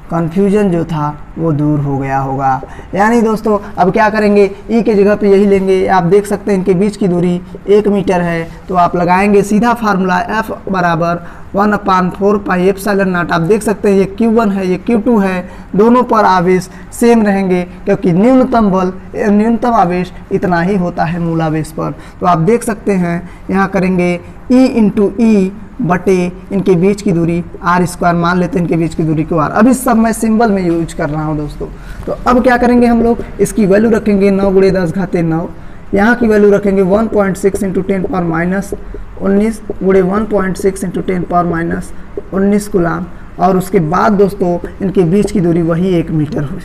कन्फ्यूजन जो था वो दूर हो गया होगा। यानी दोस्तों अब क्या करेंगे, ई के जगह पे यही लेंगे। आप देख सकते हैं इनके बीच की दूरी 1 मीटर है, तो आप लगाएंगे सीधा फार्मूला F बराबर 1/4 पाई एप्सिलॉन नॉट। आप देख सकते हैं ये Q1 है, ये Q2 है, दोनों पर आवेश सेम रहेंगे क्योंकि न्यूनतम बल, न्यूनतम आवेश इतना ही होता है मूल आवेश पर। तो आप देख सकते हैं यहाँ करेंगे E इंटू ई बटे इनके बीच की दूरी r², मान लेते हैं इनके बीच की दूरी को r। अभी सब मैं सिंबल में यूज कर रहा हूँ दोस्तों। तो अब क्या करेंगे हम लोग, इसकी वैल्यू रखेंगे 9 × 10⁻9, यहाँ की वैल्यू रखेंगे 1.6 × 10⁻−19 × 1.6 × 10⁻19 कूलाम, और उसके बाद दोस्तों इनके बीच की दूरी वही 1 मीटर हो।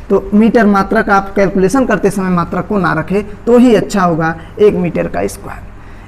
तो मीटर मात्रक आप कैलकुलेशन करते समय मात्रक को ना रखें तो ही अच्छा होगा, 1 मीटर का स्क्वायर।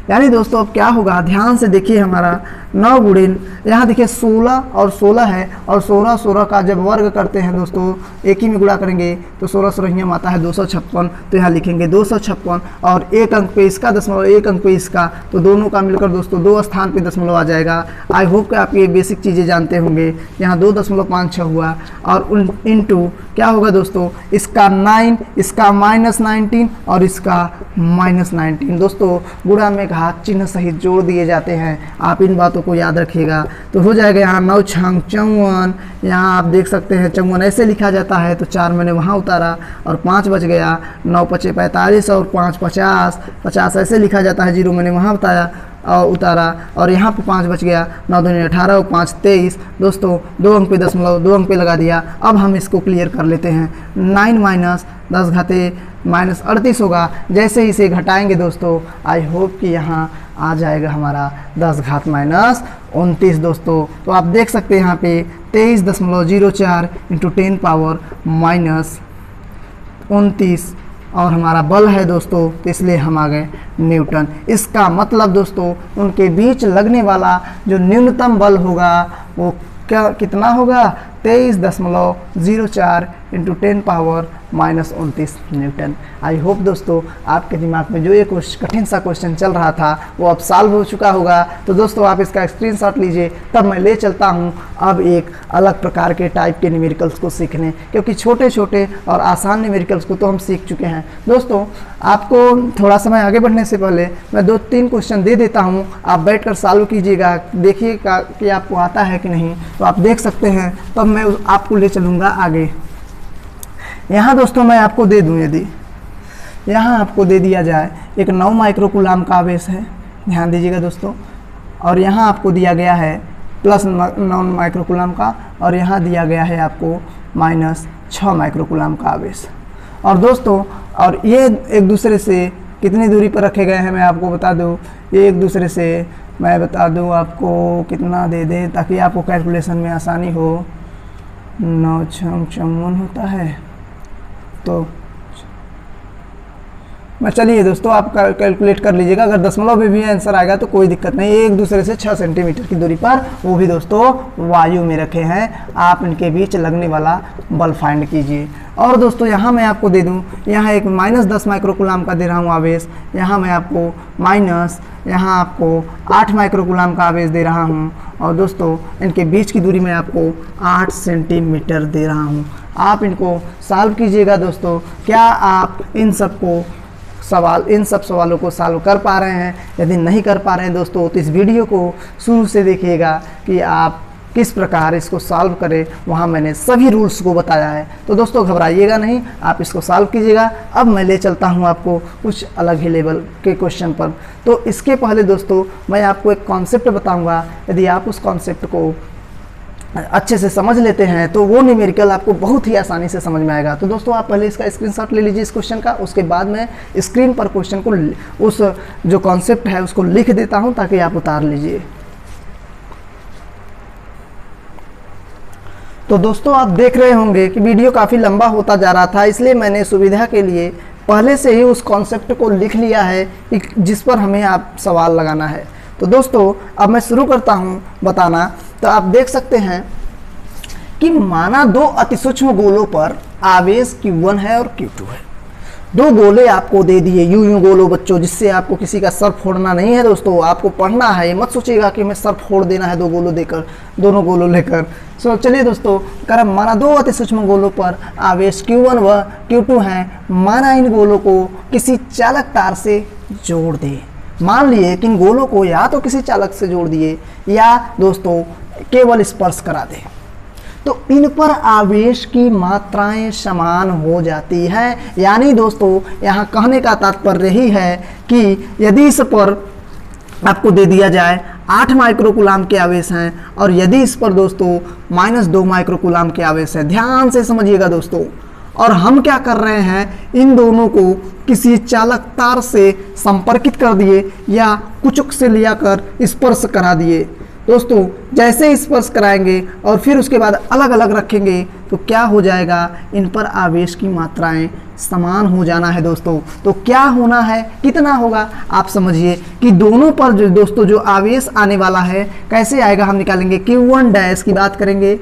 यानी दोस्तों अब क्या होगा, ध्यान से देखिए, हमारा 9 गुणिन यहाँ देखिए 16 और 16 है, और 16 का जब वर्ग करते हैं दोस्तों एक ही में गुणा करेंगे तो 16 आता है 256। तो यहाँ लिखेंगे 256 और 1 अंक पे इसका दशमलव, 1 अंक पे इसका, तो दोनों का मिलकर दोस्तों 2 स्थान पे दशमलव आ जाएगा। आई होप कि आप ये बेसिक चीज़ें जानते होंगे। यहाँ 2.56 हुआ और इंटू क्या होगा दोस्तों, इसका 9, इसका -19 और इसका -19। दोस्तों गुणा में घात चिन्ह सहित जोड़ दिए जाते हैं, आप इन बातों को याद रखिएगा। तो हो जाएगा यहाँ 9 × 54, यहाँ आप देख सकते हैं 54 ऐसे लिखा जाता है, तो 4 मैंने वहाँ उतारा और 5 बच गया, 9 × 5 = 45 और 5 × 50 ऐसे लिखा जाता है, 0 मैंने वहाँ बताया और उतारा, और यहाँ पे 5 बच गया, 9 × 2 = 18 और 5 = 23। दोस्तों 2 अंक पे दशमलव, 2 अंक पे लगा दिया। अब हम इसको क्लियर कर लेते हैं। 9 - 10 - 38 होगा। जैसे ही इसे घटाएंगे दोस्तों, आई होप कि यहाँ आ जाएगा हमारा 10 घात -29 दोस्तों। तो आप देख सकते हैं यहाँ पे 23.04 × 10⁻−29 और हमारा बल है दोस्तों, तो इसलिए हम आ गए न्यूटन। इसका मतलब दोस्तों उनके बीच लगने वाला जो न्यूनतम बल होगा वो कितना होगा, 23.04 × 10⁻−29 न्यूटन। आई होप दोस्तों आपके दिमाग में जो ये कठिन सा क्वेश्चन चल रहा था वो अब सॉल्व हो चुका होगा। तो दोस्तों आप इसका स्क्रीनशॉट लीजिए, तब मैं ले चलता हूँ अब एक अलग प्रकार के टाइप के न्यूमेरिकल्स को सीखने, क्योंकि छोटे छोटे और आसान न्यूमेरिकल्स को तो हम सीख चुके हैं। दोस्तों आपको थोड़ा समय आगे बढ़ने से पहले मैं 2-3 क्वेश्चन दे देता हूँ, आप बैठकर सॉल्व कीजिएगा, देखिएगा कि आपको आता है कि नहीं। तो आप देख सकते हैं, तब मैं आपको ले चलूँगा आगे। यहाँ दोस्तों मैं आपको दे दूँ, यदि यहाँ आपको दे दिया जाए एक 9 माइक्रोकूलाम का आवेश है, ध्यान दीजिएगा दोस्तों, और यहाँ आपको दिया गया है +9 माइक्रोकूलाम का, और यहाँ दिया गया है आपको -6 माइक्रोकूलाम का आवेश। और दोस्तों और ये एक दूसरे से कितनी दूरी पर रखे गए हैं मैं आपको बता दूँ, ये एक दूसरे से मैं बता दूँ आपको कितना दे दें ताकि आपको कैलकुलेशन में आसानी हो। 9 × 6 = 54 होता है, तो मैं चलिए दोस्तों आप कैलकुलेट कर लीजिएगा। अगर दशमलव में भी आंसर आएगा तो कोई दिक्कत नहीं। एक दूसरे से 6 सेंटीमीटर की दूरी पर, वो भी दोस्तों वायु में रखे हैं। आप इनके बीच लगने वाला बल फाइंड कीजिए। और दोस्तों यहाँ मैं आपको दे दूँ, यहाँ एक -10 माइक्रोकूलाम का दे रहा हूँ आवेश, यहाँ मैं आपको यहाँ आपको 8 माइक्रोकूलाम का आवेश दे रहा हूँ, और दोस्तों इनके बीच की दूरी मैं आपको 8 सेंटीमीटर दे रहा हूँ। आप इनको सॉल्व कीजिएगा दोस्तों। क्या आप इन सब सवालों को सॉल्व कर पा रहे हैं? यदि नहीं कर पा रहे हैं दोस्तों, तो इस वीडियो को शुरू से देखिएगा कि आप किस प्रकार इसको सॉल्व करें। वहाँ मैंने सभी रूल्स को बताया है। तो दोस्तों घबराइएगा नहीं, आप इसको सॉल्व कीजिएगा। अब मैं ले चलता हूँ आपको कुछ अलग ही लेवल के क्वेश्चन पर। तो इसके पहले दोस्तों मैं आपको एक कॉन्सेप्ट बताऊँगा। यदि आप उस कॉन्सेप्ट को अच्छे से समझ लेते हैं तो वो न्यूमेरिकल आपको बहुत ही आसानी से समझ में आएगा। तो दोस्तों आप पहले इसका स्क्रीनशॉट ले लीजिए इस क्वेश्चन का, उसके बाद मैं स्क्रीन पर क्वेश्चन को, उस जो कॉन्सेप्ट है उसको लिख देता हूं ताकि आप उतार लीजिए। तो दोस्तों आप देख रहे होंगे कि वीडियो काफ़ी लंबा होता जा रहा था, इसलिए मैंने सुविधा के लिए पहले से ही उस कॉन्सेप्ट को लिख लिया है कि जिस पर हमें आप सवाल लगाना है। तो दोस्तों अब मैं शुरू करता हूँ बताना। तो आप देख सकते हैं कि माना 2 अतिसूक्ष्म गोलों पर आवेश Q1 है और Q2 है। दो गोले आपको दे दिए, यूं गोलो बच्चों, जिससे आपको किसी का सर फोड़ना नहीं है दोस्तों, आपको पढ़ना है। ये मत सोचिएगा कि मैं सर फोड़ देना है दो गोलों देकर, दोनों गोलों लेकर। सो चलिए दोस्तों, कर माना दो अति सूक्ष्म गोलों पर आवेश Q1 व Q2 हैं, माना इन गोलों को किसी चालक तार से जोड़ दे। मान लिए कि इन गोलों को या तो किसी चालक से जोड़ दिए या दोस्तों केवल स्पर्श करा दे, तो इन पर आवेश की मात्राएं समान हो जाती है। यानी दोस्तों यहाँ कहने का तात्पर्य यही है कि यदि इस पर आपको दे दिया जाए 8 माइक्रोकूलाम के आवेश हैं और यदि इस पर दोस्तों -2 माइक्रोकूलाम के आवेश है, ध्यान से समझिएगा दोस्तों, और हम क्या कर रहे हैं, इन दोनों को किसी चालक तार से संपर्कित कर दिए या कुचक से लिया कर स्पर्श करा दिए। दोस्तों जैसे स्पर्श कराएंगे और फिर उसके बाद अलग अलग रखेंगे तो क्या हो जाएगा, इन पर आवेश की मात्राएं समान हो जाना है दोस्तों। तो क्या होना है, कितना होगा, आप समझिए कि दोनों पर जो दोस्तों जो आवेश आने वाला है कैसे आएगा, हम निकालेंगे Q1 डैश की बात करेंगे,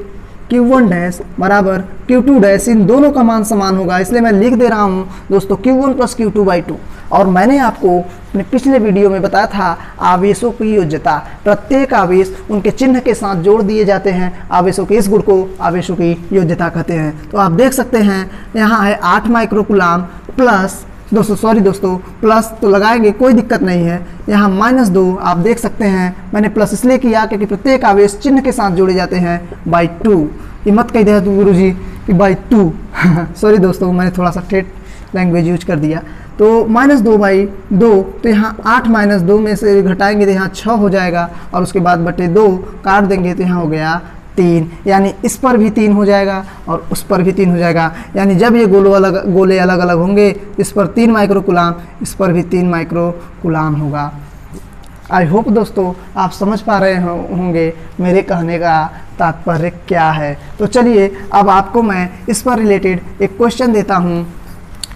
Q1 डैश बराबर Q2 डैश, इन दोनों का मान समान होगा, इसलिए मैं लिख दे रहा हूँ दोस्तों Q1 + Q2/2। और मैंने आपको अपने पिछले वीडियो में बताया था आवेशों की योज्यता, प्रत्येक आवेश उनके चिन्ह के साथ जोड़ दिए जाते हैं, आवेशों के इस गुण को आवेशों की योज्यता कहते हैं। तो आप देख सकते हैं यहाँ है 8 माइक्रोकूलाम प्लस दोस्तों प्लस तो लगाएंगे, कोई दिक्कत नहीं है। यहाँ -2 आप देख सकते हैं, मैंने प्लस इसलिए किया क्योंकि प्रत्येक आवेश चिन्ह के साथ जोड़े जाते हैं /2। ये मत कह दिया गुरु जी कि /2 सॉरी दोस्तों, मैंने थोड़ा सा ठेठ लैंग्वेज यूज कर दिया। तो -2/2, तो यहाँ 8 - 2 में से घटाएंगे तो यहाँ 6 हो जाएगा और उसके बाद /2 काट देंगे तो यहाँ हो गया 3, यानी इस पर भी 3 हो जाएगा और उस पर भी 3 हो जाएगा। यानी जब ये गोले अलग अलग होंगे, इस पर 3 माइक्रोकूलाम, इस पर भी 3 माइक्रोकूलाम होगा। आई होप दोस्तों आप समझ पा रहे होंगे मेरे कहने का तात्पर्य क्या है। तो चलिए अब आपको मैं इस पर रिलेटेड एक क्वेश्चन देता हूँ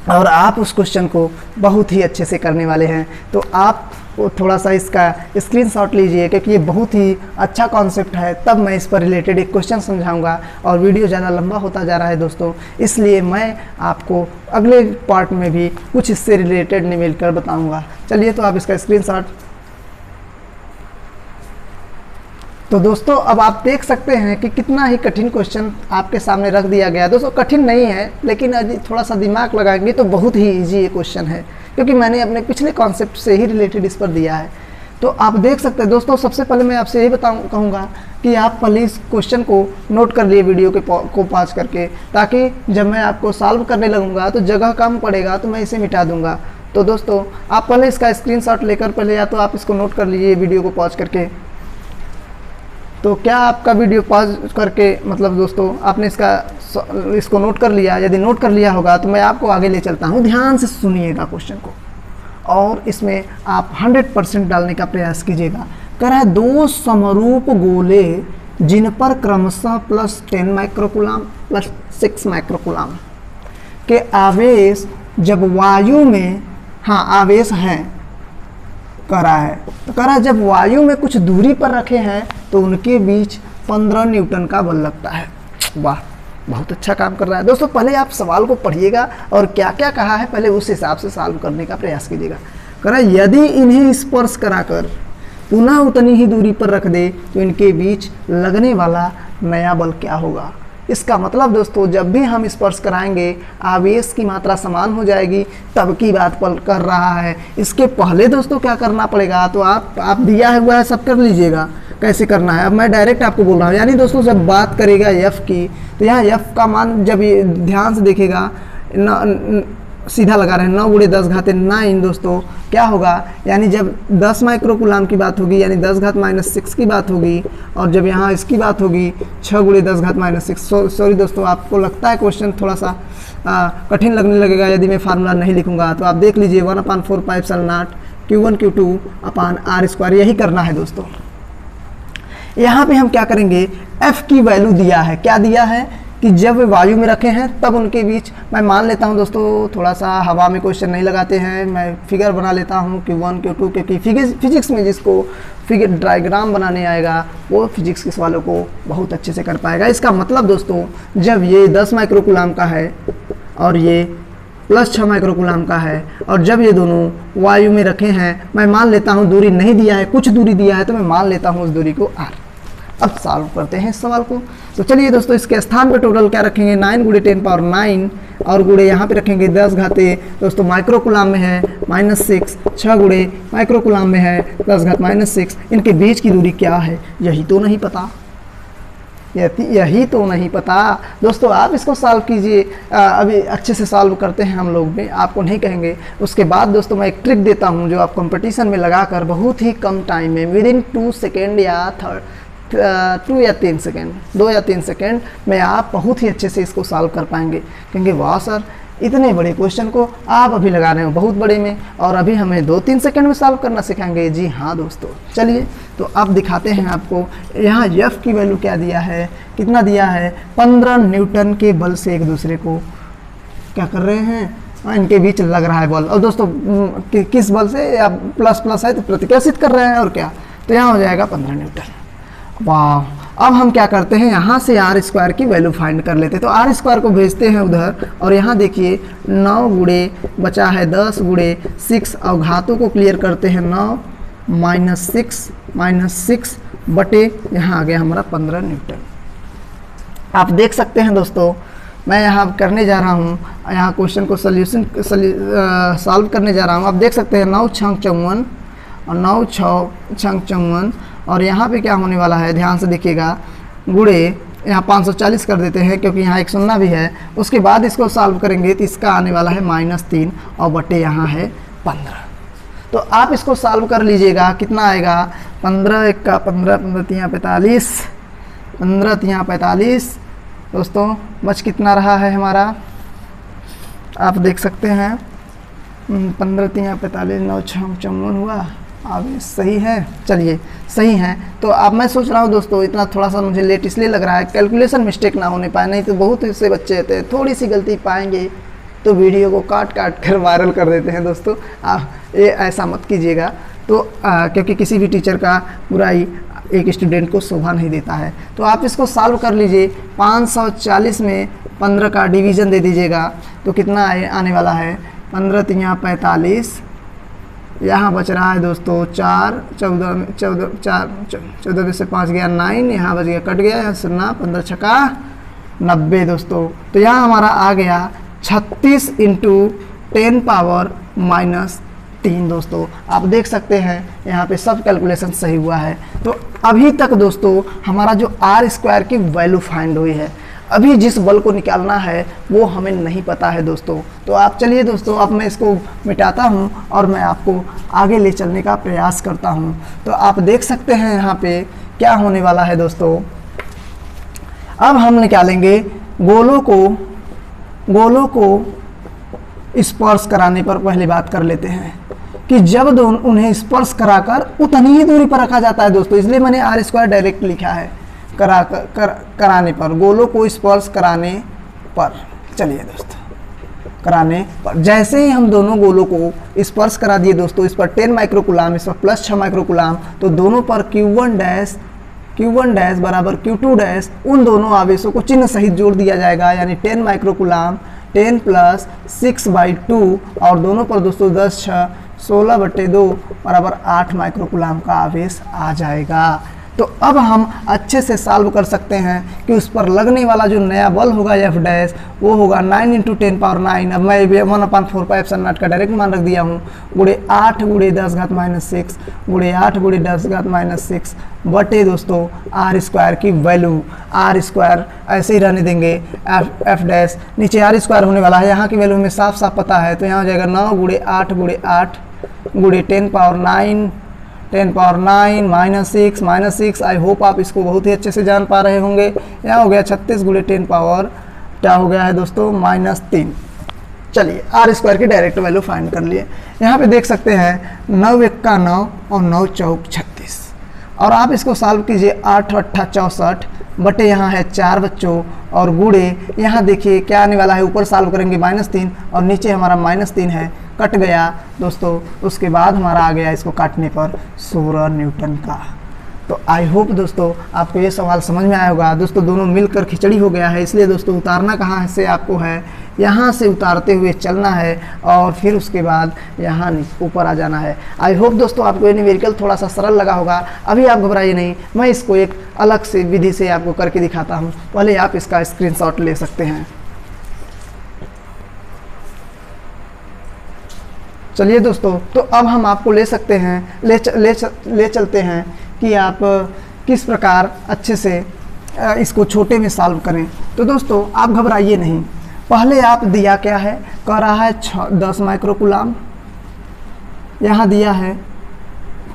और आप उस क्वेश्चन को बहुत ही अच्छे से करने वाले हैं। तो आप थोड़ा सा इसका स्क्रीनशॉट लीजिए क्योंकि ये बहुत ही अच्छा कॉन्सेप्ट है, तब मैं इस पर रिलेटेड एक क्वेश्चन समझाऊंगा और वीडियो ज़्यादा लंबा होता जा रहा है दोस्तों, इसलिए मैं आपको अगले पार्ट में भी कुछ इससे रिलेटेड मिलकर बताऊंगा। चलिए तो आप इसका स्क्रीनशॉट, तो दोस्तों अब आप देख सकते हैं कि कितना ही कठिन क्वेश्चन आपके सामने रख दिया गया। दोस्तों कठिन नहीं है, लेकिन यदि थोड़ा सा दिमाग लगाएंगे तो बहुत ही इजी ये क्वेश्चन है, क्योंकि मैंने अपने पिछले कॉन्सेप्ट से ही रिलेटेड इस पर दिया है। तो आप देख सकते हैं दोस्तों, सबसे पहले मैं आपसे यही कहूँगा कि आप पहले इस क्वेश्चन को नोट कर लिए वीडियो को पॉज करके, ताकि जब मैं आपको सॉल्व करने लगूँगा तो जगह कम पड़ेगा तो मैं इसे मिटा दूँगा। तो दोस्तों आप पहले इसका स्क्रीनशॉट लेकर पहले या तो आप इसको नोट कर लीजिए वीडियो को पॉज करके। तो क्या आपका वीडियो पॉज करके मतलब दोस्तों आपने इसको नोट कर लिया? यदि नोट कर लिया होगा तो मैं आपको आगे ले चलता हूँ। ध्यान से सुनिएगा क्वेश्चन को और इसमें आप 100% डालने का प्रयास कीजिएगा। कह रहा है 2 समरूप गोले जिन पर क्रमशः +10 माइक्रोकूलाम +6 माइक्रोकूलाम के आवेश जब वायु में आवेश हैं कह रहा है। तो कह रहा है जब वायु में कुछ दूरी पर रखे हैं तो उनके बीच 15 न्यूटन का बल लगता है। वाह, बहुत अच्छा काम कर रहा है दोस्तों। पहले आप सवाल को पढ़िएगा और क्या क्या कहा है पहले उस हिसाब से सॉल्व करने का प्रयास कीजिएगा। कह रहा है यदि इन्हें स्पर्श कराकर पुनः उतनी ही दूरी पर रख दे तो इनके बीच लगने वाला नया बल क्या होगा। इसका मतलब दोस्तों जब भी हम स्पर्श कराएंगे आवेश की मात्रा समान हो जाएगी, तब की बात पर कर रहा है। इसके पहले दोस्तों क्या करना पड़ेगा, तो आप दिया हुआ है सब कर लीजिएगा कैसे करना है। अब मैं डायरेक्ट आपको बोल रहा हूँ। यानी दोस्तों जब बात करेगा एफ की, तो यहाँ एफ का मान जब ये ध्यान से देखेगा सीधा लगा रहे हैं 9 × 10⁻⁹ दोस्तों क्या होगा, यानी जब 10 माइक्रोकूलाम की बात होगी यानी 10⁻⁻6 की बात होगी, और जब यहाँ इसकी बात होगी 6 × 10⁻⁶। सॉरी दोस्तों, आपको लगता है क्वेश्चन थोड़ा सा कठिन लगने लगेगा यदि मैं फार्मूला नहीं लिखूंगा। तो आप देख लीजिए 1/4πε0 Q1 Q2/r², यही करना है दोस्तों। यहाँ पे हम क्या करेंगे, F की वैल्यू दिया है, क्या दिया है कि जब वायु में रखे हैं तब उनके बीच, मैं मान लेता हूं दोस्तों थोड़ा सा हवा में क्वेश्चन नहीं लगाते हैं, मैं फिगर बना लेता हूं Q1 Q2, क्योंकि फिजिक्स में जिसको फिगर डायग्राम बनाने आएगा वो फिजिक्स के सवालों को बहुत अच्छे से कर पाएगा। इसका मतलब दोस्तों जब ये 10 माइक्रोकूलाम का है और ये प्लस 6 माइक्रोकूलाम का है, और जब ये दोनों वायु में रखे हैं, मैं मान लेता हूँ दूरी नहीं दिया है, कुछ दूरी दिया है, तो मैं मान लेता हूँ उस दूरी को r। अब सॉल्व करते हैं इस सवाल को। तो चलिए दोस्तों, इसके स्थान पे टोटल क्या रखेंगे, 9 गुणे 10 पावर 9, और गुणे यहाँ पे रखेंगे 10 घाते दोस्तों माइक्रोकूलाम में है -6, 6 गुणे माइक्रोकूलाम में है 10 घात -6। इनके बीच की दूरी क्या है, यही तो नहीं पता, यही तो नहीं पता दोस्तों। आप इसको सॉल्व कीजिए, अभी अच्छे से सॉल्व करते हैं हम लोग भी, आपको नहीं कहेंगे। उसके बाद दोस्तों मैं एक ट्रिक देता हूं जो आप कंपटीशन में लगाकर बहुत ही कम टाइम में विदिन 2 सेकेंड या 2 या 3 सेकेंड 2 या 3 सेकेंड में आप बहुत ही अच्छे से इसको सॉल्व कर पाएंगे। कहेंगे वाह सर, इतने बड़े क्वेश्चन को आप अभी लगा रहे हो बहुत बड़े में, और अभी हमें 2-3 सेकंड में सॉल्व करना सिखाएंगे। जी हाँ दोस्तों, चलिए तो अब दिखाते हैं आपको। यहाँ F की वैल्यू क्या दिया है, कितना दिया है, 15 न्यूटन के बल से एक दूसरे को क्या कर रहे हैं, इनके बीच लग रहा है बल। और दोस्तों किस बल से, या प्लस प्लस है तो प्रतिकर्षित कर रहे हैं, और क्या, तो यहाँ हो जाएगा 15 न्यूटन। वाह, अब हम क्या करते हैं, यहाँ से r² की वैल्यू फाइंड कर लेते हैं। तो r² को भेजते हैं उधर, और यहाँ देखिए 9 गुणे बचा है 10 गुणे 6, और घातों को क्लियर करते हैं, 9 -6 बटे यहाँ आ गया हमारा 15 न्यूटन। आप देख सकते हैं दोस्तों, मैं यहाँ करने जा रहा हूँ, यहाँ क्वेश्चन को सॉल्व करने जा रहा हूँ। आप देख सकते हैं 9 छंक 54 और 9 6 छंक 54, और यहाँ पे क्या होने वाला है, ध्यान से देखिएगा, गुणे यहाँ 540 कर देते हैं क्योंकि यहाँ एक शून्य भी है। उसके बाद इसको सॉल्व करेंगे तो इसका आने वाला है -3, और बटे यहाँ है 15। तो आप इसको सॉल्व कर लीजिएगा, कितना आएगा, 15 1 का 15, 15 3 45, 15 3 45 दोस्तों, बच कितना रहा है हमारा, आप देख सकते हैं 15 3 45, 9 6 54 हुआ। अब सही है, चलिए सही है। तो अब मैं सोच रहा हूँ दोस्तों, इतना थोड़ा सा मुझे लेट इसलिए लग रहा है, कैलकुलेशन मिस्टेक ना होने पाए, नहीं तो बहुत से बच्चे होते हैं थोड़ी सी गलती पाएंगे तो वीडियो को काट कर वायरल कर देते हैं। दोस्तों ये ऐसा मत कीजिएगा, तो क्योंकि किसी भी टीचर का बुराई एक स्टूडेंट को शोभा नहीं देता है। तो आप इसको सॉल्व कर लीजिए, 540 में 15 का डिवीज़न दे दीजिएगा, तो कितना आने वाला है, 15 3 45, यहाँ बच रहा है दोस्तों 4 14 से 5 गया 9, यहाँ बच गया, कट गया यहाँ 0, 15 छक्का 90 दोस्तों। तो यहाँ हमारा आ गया 36 × 10 पावर -3 दोस्तों। आप देख सकते हैं यहाँ पे सब कैलकुलेशन सही हुआ है। तो अभी तक दोस्तों हमारा जो r² की वैल्यू फाइंड हुई है, अभी जिस बल को निकालना है वो हमें नहीं पता है दोस्तों। तो आप चलिए दोस्तों, अब मैं इसको मिटाता हूँ और मैं आपको आगे ले चलने का प्रयास करता हूँ। तो आप देख सकते हैं यहाँ पे क्या होने वाला है दोस्तों। अब हम निकालेंगे गोलों को स्पर्श कराने पर पहली बात कर लेते हैं कि जब दोनों उन्हें स्पर्श कराकर उतनी ही दूरी पर रखा जाता है दोस्तों, इसलिए मैंने r² डायरेक्ट लिखा है, कराने पर, गोलों को स्पर्श कराने पर। चलिए दोस्तों, कराने पर जैसे ही हम दोनों गोलों को स्पर्श करा दिए दोस्तों, इस पर 10 माइक्रोकूलाम, इस पर +6 माइक्रोकूलाम, तो दोनों पर Q1 डैश बराबर Q2 डैश, उन दोनों आवेशों को चिन्ह सहित जोड़ दिया जाएगा, यानी 10 माइक्रोकूलाम 10 + 6/2, और दोनों पर दोस्तों 10 6 16/2 बराबर 8 माइक्रोकूलाम का आवेश आ जाएगा। तो अब हम अच्छे से सॉल्व कर सकते हैं कि उस पर लगने वाला जो नया बल होगा F' वो होगा 9 × 10 पावर 9। अब मैं 1/4πε0 का डायरेक्ट मान रख दिया हूँ, गुणे 8 गुणे 10 घात -6 गुणे 8 गुणे 10 घात -6 बटे दोस्तों r² की वैल्यू। r² ऐसे ही रहने देंगे, F' नीचे r² होने वाला है, यहाँ की वैल्यू हमें साफ साफ पता है। तो यहाँ हो जाएगा 9 गुणे 8 गुणे 8 गुणे 10 पावर 9 -6। आई होप आप इसको बहुत ही अच्छे से जान पा रहे होंगे। यहाँ हो गया 36 गुणे 10 पावर क्या हो गया है दोस्तों -3। चलिए r² की डायरेक्ट वैल्यू फाइंड कर लिए। यहाँ पे देख सकते हैं 9 1 का 9 और 9 चौक 36, और आप इसको सॉल्व कीजिए 8 8 64 बटे यहाँ है 4 बच्चों, और गुणे यहाँ देखिए क्या आने वाला है, ऊपर सॉल्व करेंगे -3 और नीचे हमारा -3 है, कट गया दोस्तों। उसके बाद हमारा आ गया इसको काटने पर 16 न्यूटन का। तो आई होप दोस्तों आपको ये सवाल समझ में आया होगा। दोस्तों दोनों मिलकर खिचड़ी हो गया है, इसलिए दोस्तों उतारना कहाँ से आपको है, यहाँ से उतारते हुए चलना है और फिर उसके बाद यहाँ ऊपर आ जाना है। आई होप दोस्तों आपको ये न्यूमेरिकल थोड़ा सा सरल लगा होगा। अभी आप घबराइए नहीं, मैं इसको एक अलग से विधि से आपको करके दिखाता हूँ। पहले आप इसका स्क्रीनशॉट ले सकते हैं। चलिए दोस्तों, तो अब हम आपको ले सकते हैं, ले चलते हैं कि आप किस प्रकार अच्छे से इसको छोटे में सॉल्व करें। तो दोस्तों आप घबराइए नहीं, पहले आप दिया क्या है, कह रहा है 10 माइक्रोकूलाम, यहाँ दिया है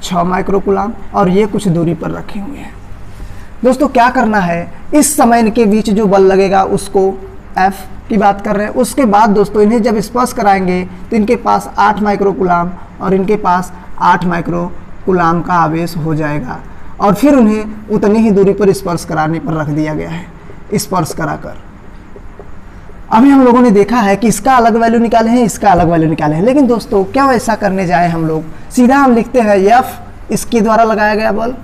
6 माइक्रोकूलाम और ये कुछ दूरी पर रखे हुए हैं। दोस्तों क्या करना है, इस समय इनके बीच जो बल लगेगा उसको F की बात कर रहे हैं। उसके बाद दोस्तों इन्हें जब स्पर्श कराएंगे तो इनके पास 8 माइक्रोकूलाम और इनके पास 8 माइक्रोकूलाम का आवेश हो जाएगा और फिर उन्हें उतनी ही दूरी पर स्पर्श कराने पर रख दिया गया है, स्पर्श कराकर। अभी हम लोगों ने देखा है कि इसका अलग वैल्यू निकाले हैं, इसका अलग वैल्यू निकाले हैं, लेकिन दोस्तों क्या वैसा करने जाए हम लोग, सीधा हम लिखते हैं F इसके द्वारा लगाया गया बल,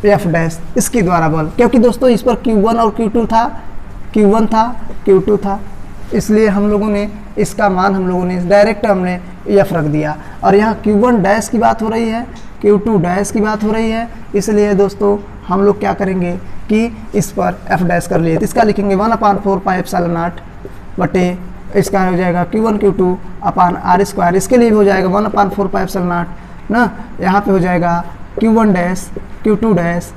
F डैश इसके द्वारा बल, क्योंकि दोस्तों इस पर Q1 और Q2 था, Q1 था Q2 था, इसलिए हम लोगों ने इसका मान हम लोगों ने डायरेक्ट हमने F रख दिया। और यहाँ Q1 डैश की बात हो रही है, Q2 डैश की बात हो रही है, इसलिए दोस्तों हम लोग क्या करेंगे कि इस पर F डैश कर लिए, तो इसका लिखेंगे 1/4 पाई एप्सिलॉन नॉट बटे इसका हो जाएगा Q1 Q2 अपान R स्क्वायर, इसके लिए भी हो जाएगा 1/4 पाई एप्सिलॉन नॉट ना, यहाँ पे हो जाएगा Q1 dash Q2 dash,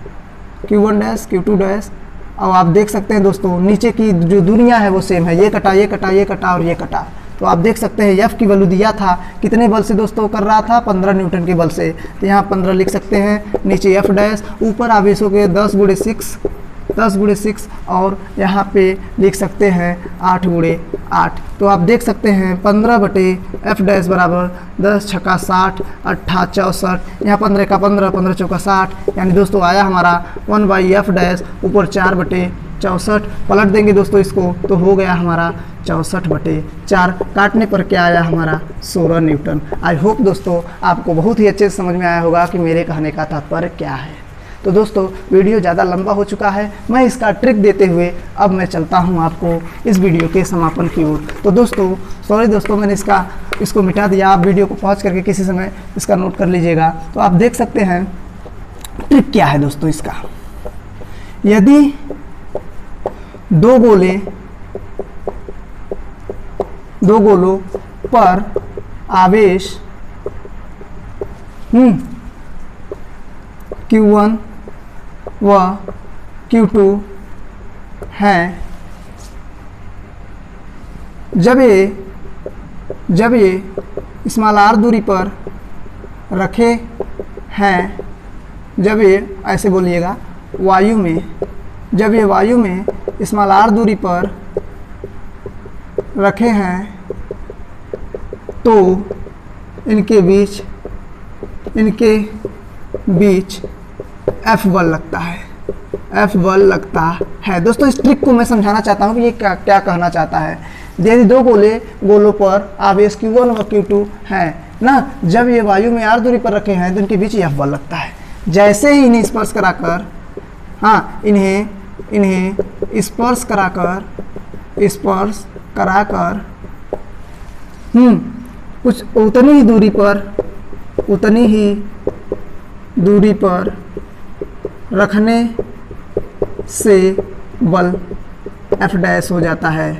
Q1 dash Q2 dash. और आप देख सकते हैं दोस्तों नीचे की जो दूरियां है वो सेम है, ये कटा ये कटा ये कटा और ये कटा। तो आप देख सकते हैं F की वैल्यू दिया था कितने बल से दोस्तों कर रहा था, 15 न्यूटन के बल से, तो यहाँ 15 लिख सकते हैं, नीचे F डैश, ऊपर आवेशों के 10 × 6 और यहाँ पे लिख सकते हैं 8 × 8। तो आप देख सकते हैं 15 बटे F डैश बराबर 10 छक्का 60 8 64, यहाँ 15 का 15 15 चौका 60, यानी दोस्तों आया हमारा 1/F डैश ऊपर 4 बटे 64। पलट देंगे दोस्तों इसको तो हो गया हमारा 64 बटे 4, काटने पर क्या आया हमारा 16 न्यूटन। आई होप दोस्तों आपको बहुत ही अच्छे से समझ में आया होगा कि मेरे कहने का तात्पर्य क्या है। तो दोस्तों वीडियो ज़्यादा लंबा हो चुका है, मैं इसका ट्रिक देते हुए अब मैं चलता हूं आपको इस वीडियो के समापन की ओर। तो दोस्तों सॉरी दोस्तों मैंने इसको मिटा दिया, आप वीडियो को पॉज करके किसी समय इसका नोट कर लीजिएगा। तो आप देख सकते हैं ट्रिक क्या है दोस्तों इसका, यदि दो गोलों पर आवेश Q1 व Q2 हैं, जब ये स्मॉल r दूरी पर रखे हैं, जब ये ऐसे बोलिएगा वायु में, जब ये वायु में स्मॉल r दूरी पर रखे हैं तो इनके बीच F बल लगता है, F बल लगता है। दोस्तों इस ट्रिक को मैं समझाना चाहता हूँ कि ये क्या कहना चाहता है। यदि दो गोलों पर आवेश Q1 और Q2 हैं ना, जब ये वायु में r दूरी पर रखे हैं तो इनके बीच F बल लगता है। जैसे ही इन्हें स्पर्श कराकर, हाँ इन्हें स्पर्श कराकर कुछ उतनी ही दूरी पर रखने से बल F डैश हो जाता है।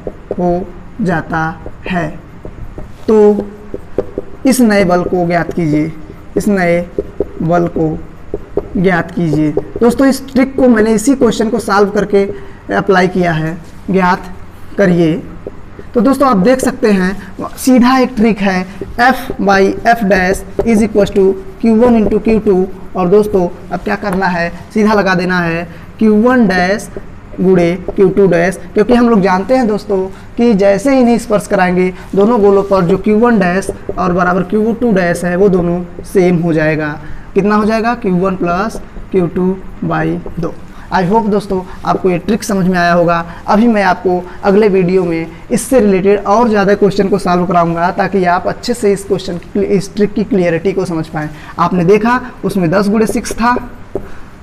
तो इस नए बल को ज्ञात कीजिए। दोस्तों इस ट्रिक को मैंने इसी क्वेश्चन को सॉल्व करके अप्लाई किया है, ज्ञात करिए। तो दोस्तों आप देख सकते हैं सीधा एक ट्रिक है, F/F dash is equal to Q1 × Q2। और दोस्तों अब क्या करना है, सीधा लगा देना है Q1 डैश गुणे Q2 डैश, क्योंकि हम लोग जानते हैं दोस्तों कि जैसे ही इन्हें स्पर्श कराएंगे दोनों गोलों पर जो Q1 डैश और बराबर Q2 डैश है वो दोनों सेम हो जाएगा। कितना हो जाएगा, Q1 + Q2/2। आई होप दोस्तों आपको ये ट्रिक समझ में आया होगा। अभी मैं आपको अगले वीडियो में इससे रिलेटेड और ज़्यादा क्वेश्चन को सॉल्व कराऊंगा ताकि आप अच्छे से इस ट्रिक की क्लियरिटी को समझ पाएँ। आपने देखा उसमें 10 × 6 था,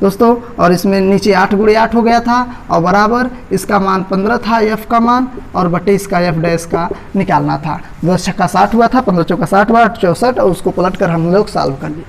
दोस्तों। और इसमें नीचे 8 गुणे 8 हो गया था और बराबर इसका मान 15 था एफ का मान और बटे इसका एफ डैश का निकालना था। 10 छक्का 60 हुआ था, 15 चौका 60 हुआ 64 और उसको पलट कर हम लोग सॉल्व कर लिए।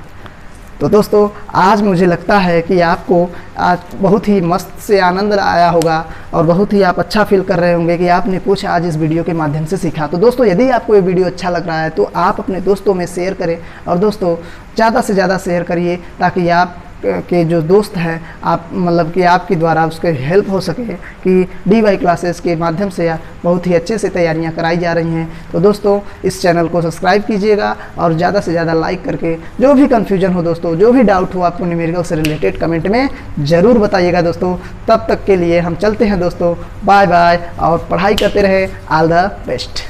तो दोस्तों आज मुझे लगता है कि आपको आज बहुत ही मस्त से आनंद आया होगा और बहुत ही आप अच्छा फील कर रहे होंगे कि आपने कुछ आज इस वीडियो के माध्यम से सीखा। तो दोस्तों यदि आपको ये वीडियो अच्छा लग रहा है तो आप अपने दोस्तों में शेयर करें और दोस्तों ज़्यादा से ज़्यादा शेयर करिए ताकि आप के जो दोस्त हैं आप मतलब कि आपके द्वारा उसके हेल्प हो सके कि DY क्लासेस के माध्यम से बहुत ही अच्छे से तैयारियां कराई जा रही हैं। तो दोस्तों इस चैनल को सब्सक्राइब कीजिएगा और ज़्यादा से ज़्यादा लाइक करके जो भी कन्फ्यूजन हो दोस्तों, जो भी डाउट हो आपको न्यूमेरिकल से रिलेटेड कमेंट में ज़रूर बताइएगा दोस्तों। तब तक के लिए हम चलते हैं दोस्तों, बाय बाय और पढ़ाई करते रहे। All the best.